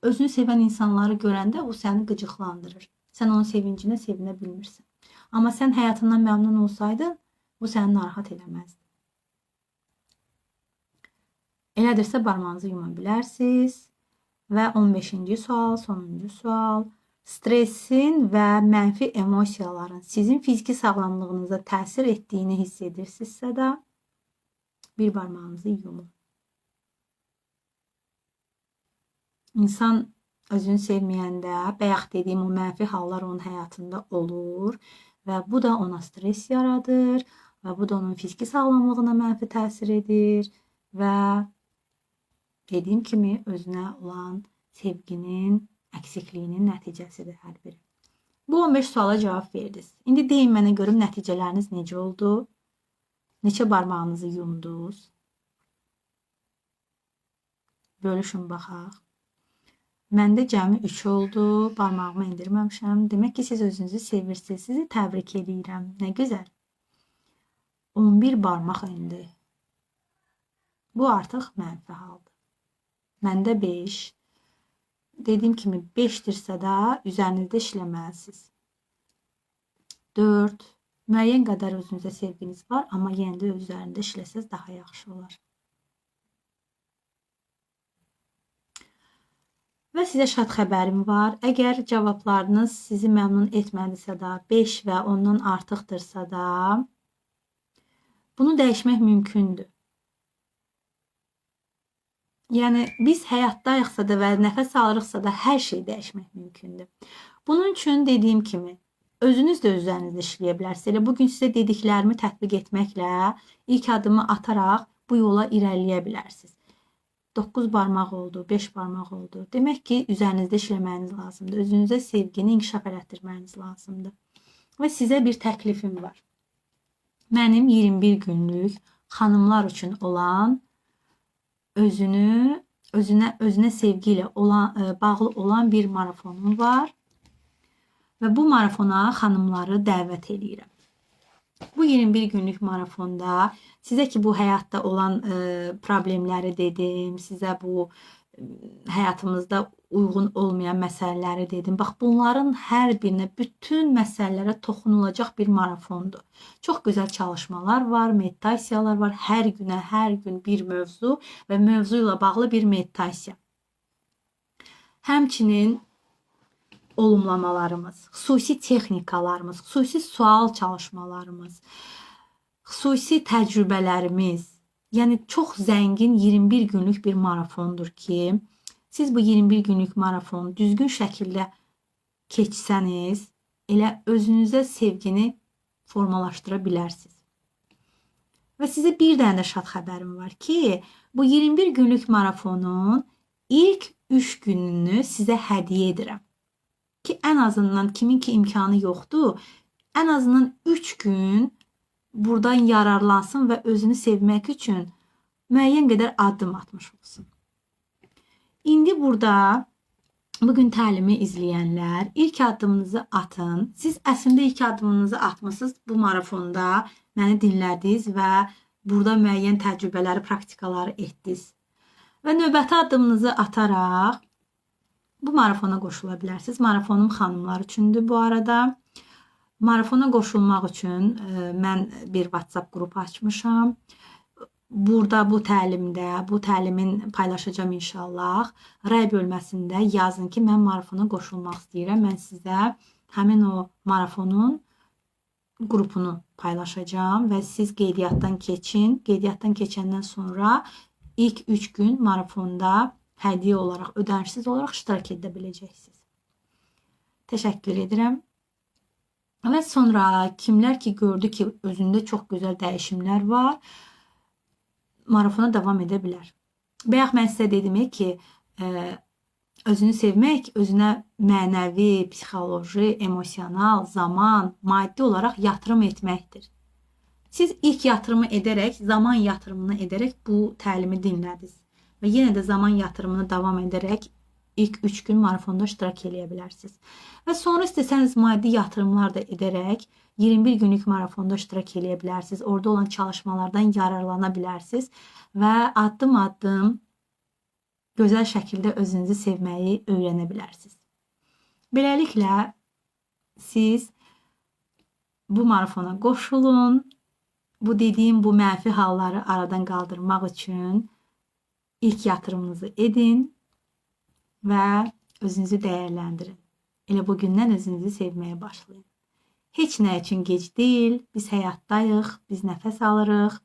özünü sevən insanları görəndə o səni qıcıqlandırır. Sən onun sevincinə sevinə bilmirsən. Amma sən həyatından məmnun olsaydın, bu səni narahat eləməzdi. Elədirsə barmağınızı yuma bilərsiniz. Və 15-ci sual, sonuncu sual. Stressin və mənfi emosiyaların sizin fiziki sağlamlığınıza təsir etdiyini hiss edirsinizsə də bir barmağınızı yumun. İnsan özünü sevməyəndə bayaq dediyim o mənfi hallar onun həyatında olur və bu da ona stres yaradır və bu da onun fiziki sağlamlığına mənfi təsir edir və dediyim kimi özünə olan sevginin əksikliyinin nəticəsidir hər biri. Bu 15 suala cavab verdiniz. İndi deyin mənə görüm nəticələriniz necə oldu? Neçə barmağınızı yumdunuz? Bölüşün baxaq. Məndə cəmi 3 oldu. Barmağımı endirməmişəm. Demək ki, siz özünüzü sevirsiniz. Sizi təbrik edirəm. Nə gözəl. 11 barmaq endi. Bu artıq mənfi haldır. Məndə 5. Dediyim kimi 5-dirsə də üzərinizdə işləməlisiniz. 4. Müəyyən qədər özünüzə sevginiz var, amma yenə də üzərində işləsəz daha yaxşı olar. Və sizə şad xəbərim var. Əgər cavablarınız sizi məmnun etmədisə də, 5 və ondan artıqdırsa da, bunu dəyişmək mümkündür. Yəni, biz həyatdayıqsa da və nəfəs alırıqsa da hər şey dəyişmək mümkündür. Bunun üçün dediyim kimi, özünüz də üzərinizdə işləyə bilərsiniz. Elə bugün sizə dediklərimi tətbiq etməklə ilk adımı ataraq bu yola irəliləyə bilərsiniz. 9 barmaq oldu, 5 barmaq oldu. Demək ki, üzərinizdə işləməyiniz lazımdır. Özünüzə sevgini inkişaf elətdirməyiniz lazımdır. Və sizə bir təklifim var. Mənim 21 günlük xanımlar üçün olan özünə sevgi ilə bağlı olan bir marafonum var. Və bu marafona xanımları dəvət edirəm. Bu 21 günlük marafonda sizə ki, bu həyatda olan problemləri dedim, sizə bu həyatımızda uyğun olmayan məsələləri dedim. Bax, bunların hər birinə, bütün məsələlərə toxunulacaq bir marafondur. Çox gözəl çalışmalar var, meditasiyalar var. Hər gün bir mövzu və mövzu ilə bağlı bir meditasiya. Həmçinin olumlamalarımız, xüsusi texnikalarımız, xüsusi sual çalışmalarımız, xüsusi təcrübələrimiz, yəni çox zəngin 21 günlük bir marafondur ki, siz bu 21 günlük marafonu düzgün şəkildə keçsəniz, elə özünüzə sevgini formalaşdıra bilərsiniz. Və sizə bir dənə də şad xəbərim var ki, bu 21 günlük marafonun ilk 3 gününü sizə hədiyyə edirəm. Ki, ən azından kimin ki imkanı yoxdur, ən azından 3 gün buradan yararlansın və özünü sevmək üçün müəyyən qədər addım atmış olsun. İndi burada bugün təlimi izləyənlər ilk addımınızı atın. Siz əslində ilk addımınızı atmışsınız bu marafonda, məni dinlədiniz və burada müəyyən təcrübələri, praktikaları etdiniz. Və növbəti addımınızı ataraq bu marafona qoşula bilərsiniz. Marafonum xanımlar üçündür bu arada. Marafona qoşulmaq üçün mən bir WhatsApp qrupu açmışam. Burada bu təlimdə, bu təlimin paylaşacağım inşallah. Rəy bölməsində yazın ki, mən marafona qoşulmaq istəyirəm. Mən sizə həmin o marafonun qrupunu paylaşacağım və siz qeydiyyatdan keçin. Qeydiyyatdan keçəndən sonra ilk 3 gün marafonda hədiyyə olaraq, ödənişsiz olaraq iştirak edə biləcəksiniz. Təşəkkür edirəm. Və sonra kimlər ki gördü ki, özündə çox gözəl dəyişimlər var, marafona davam edə bilər. Bayaq mən sizə dedim ki, Özünü sevmək, özünə mənəvi, psixoloji, emosional, zaman, maddi olaraq yatırım etməkdir. Siz ilk yatırımı edərək, zaman yatırımını edərək bu təlimi dinlədiniz. Və yenə də zaman yatırımını davam edərək ilk 3 gün marafonda iştirak edə bilərsiniz. Və sonra istəsəniz maddi yatırımlar da edərək 21 günlük marafonda iştirak edə bilərsiniz. Orada olan çalışmalardan yararlana bilərsiniz və addım-addım gözəl şəkildə özünüzü sevməyi öyrənə bilərsiniz. Beləliklə siz bu marafona qoşulun. Bu dediyim bu mənfi halları aradan qaldırmaq üçün ilk yatırımınızı edin və özünüzü dəyərləndirin. Elə bugündən özünüzü sevməyə başlayın. Heç nə üçün gec deyil. Biz həyatdayıq, biz nəfəs alırıq,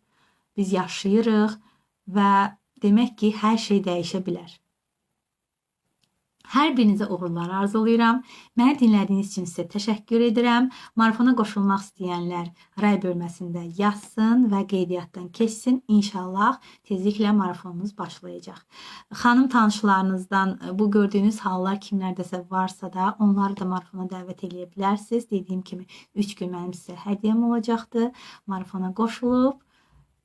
biz yaşayırıq və demək ki, hər şey dəyişə bilər. Hər birinizə uğurlar arzulayıram. Məni dinlədiyiniz üçün sizə təşəkkür edirəm. Marafona qoşulmaq istəyənlər ray bölməsində yazsın və qeydiyyatdan keçsin. İnşallah tezliklə marafonumuz başlayacaq. Xanım tanışlarınızdan bu gördüyünüz hallar kimlərdəsə varsa da onları da marafona dəvət edə bilərsiniz. Dediyim kimi 3 gün mənim sizə hədiyyəm olacaqdır. Marafona qoşulub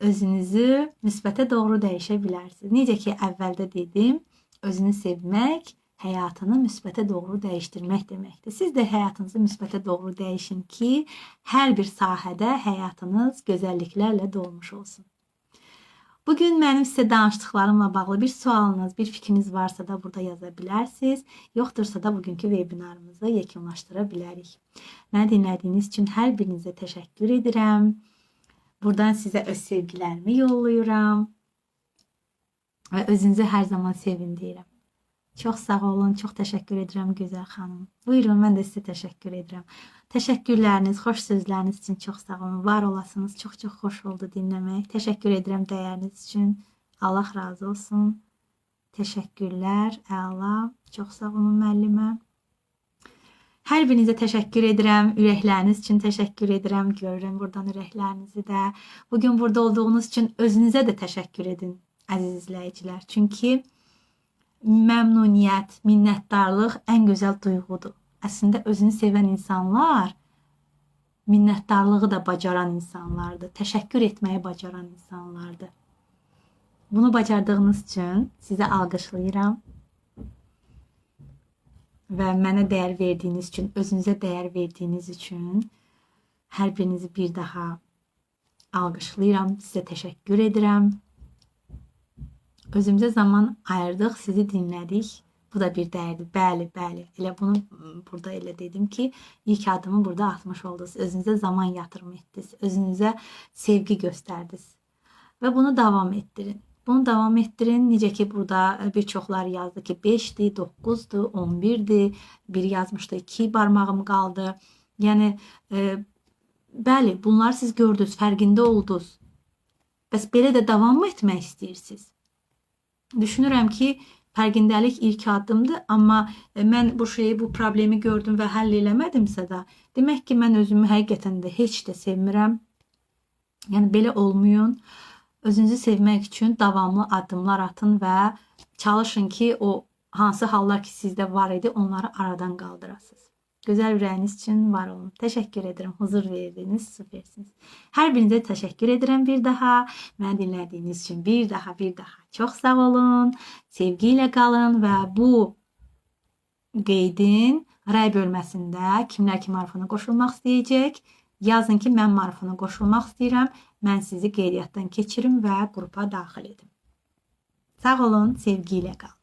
özünüzü müsbətə doğru dəyişə bilərsiniz. Necə ki, əvvəldə dedim, özünü sevmək həyatını müsbətə doğru dəyişdirmək deməkdir. Siz də həyatınızı müsbətə doğru dəyişin ki, hər bir sahədə həyatınız gözəlliklərlə dolmuş olsun. Bugün mənim sizə danışdıqlarımla bağlı bir sualınız, bir fikriniz varsa da burada yaza bilərsiniz. Yoxdursa da bugünkü webinarımızı yekunlaşdıra bilərik. Məni dinlədiyiniz üçün hər birinizə təşəkkür edirəm. Buradan sizə öz sevgilərimi yollayıram və özünüzü hər zaman sevin deyirəm. Çox sağ olun, çox təşəkkür edirəm gözəl xanım. Buyurun, mən də sizə təşəkkür edirəm. Təşəkkürləriniz, xoş sözləriniz üçün çox sağ olun. Var olasınız, çox-çox xoş oldu dinləmək. Təşəkkür edirəm dəyəriniz üçün. Allah razı olsun. Təşəkkürlər, əla. Çox sağ olun müəllimə. Hər birinizə təşəkkür edirəm. Ürəkləriniz üçün təşəkkür edirəm. Görürəm buradan ürəklərinizi də. Bugün burada olduğunuz üçün özünüzə də təşəkkür edin, əziz izləyicilər. Çünki məmnuniyyət, minnətdarlıq ən gözəl duyğudur. Əslində özünü sevən insanlar minnətdarlığı da bacaran insanlardır. Təşəkkür etməyi bacaran insanlardır. Bunu bacardığınız üçün sizə alqışlayıram. Və mənə dəyər verdiyiniz üçün, özünüzə dəyər verdiyiniz üçün hər birinizi bir daha alqışlayıram. Sizə təşəkkür edirəm. Özümüzə zaman ayırdıq, sizi dinlədik. Bu da bir dəyərdir. Bəli, bəli. Elə bunu burada elə dedim ki, ilk adımı burada atmış oldunuz. Özünüzə zaman yatırım etdiniz. Özünüzə sevgi göstərdiniz. Və bunu davam etdirin. Bunu davam etdirin. Necə ki, burada bir çoxlar yazdı ki, 5-dir, 9-dur, 11-dir. Biri yazmışdı, 2 barmağım qaldı. Yəni, bəli, bunları siz gördünüz, fərqində oldunuz. Bəs belə də davam mı etmək istəyirsiniz? Düşünürəm ki, fərqindəlik ilk addımdır, amma mən bu şeyi, bu problemi gördüm və həll eləmədimsə də, demək ki, mən özümü həqiqətən də heç də sevmirəm. Yəni, belə olmayın. Özünüzü sevmək üçün davamlı addımlar atın və çalışın ki, o hansı hallar ki, sizdə var idi, onları aradan qaldırasınız. Gözəl ürəyiniz üçün var olun. Təşəkkür edirəm. Huzur verdiniz, süpersiniz. Hər birinizə təşəkkür edirəm bir daha. Məni dinlədiyiniz üçün bir daha. Çox sağ olun. Sevgi ilə qalın və bu qeydin ray bölməsində kimlər ki marafona qoşulmaq istəyəcək, yazın ki, mən marafona qoşulmaq istəyirəm. Mən sizi qeydiyyatdan keçirim və qrupa daxil edim. Sağ olun, sevgi ilə qalın.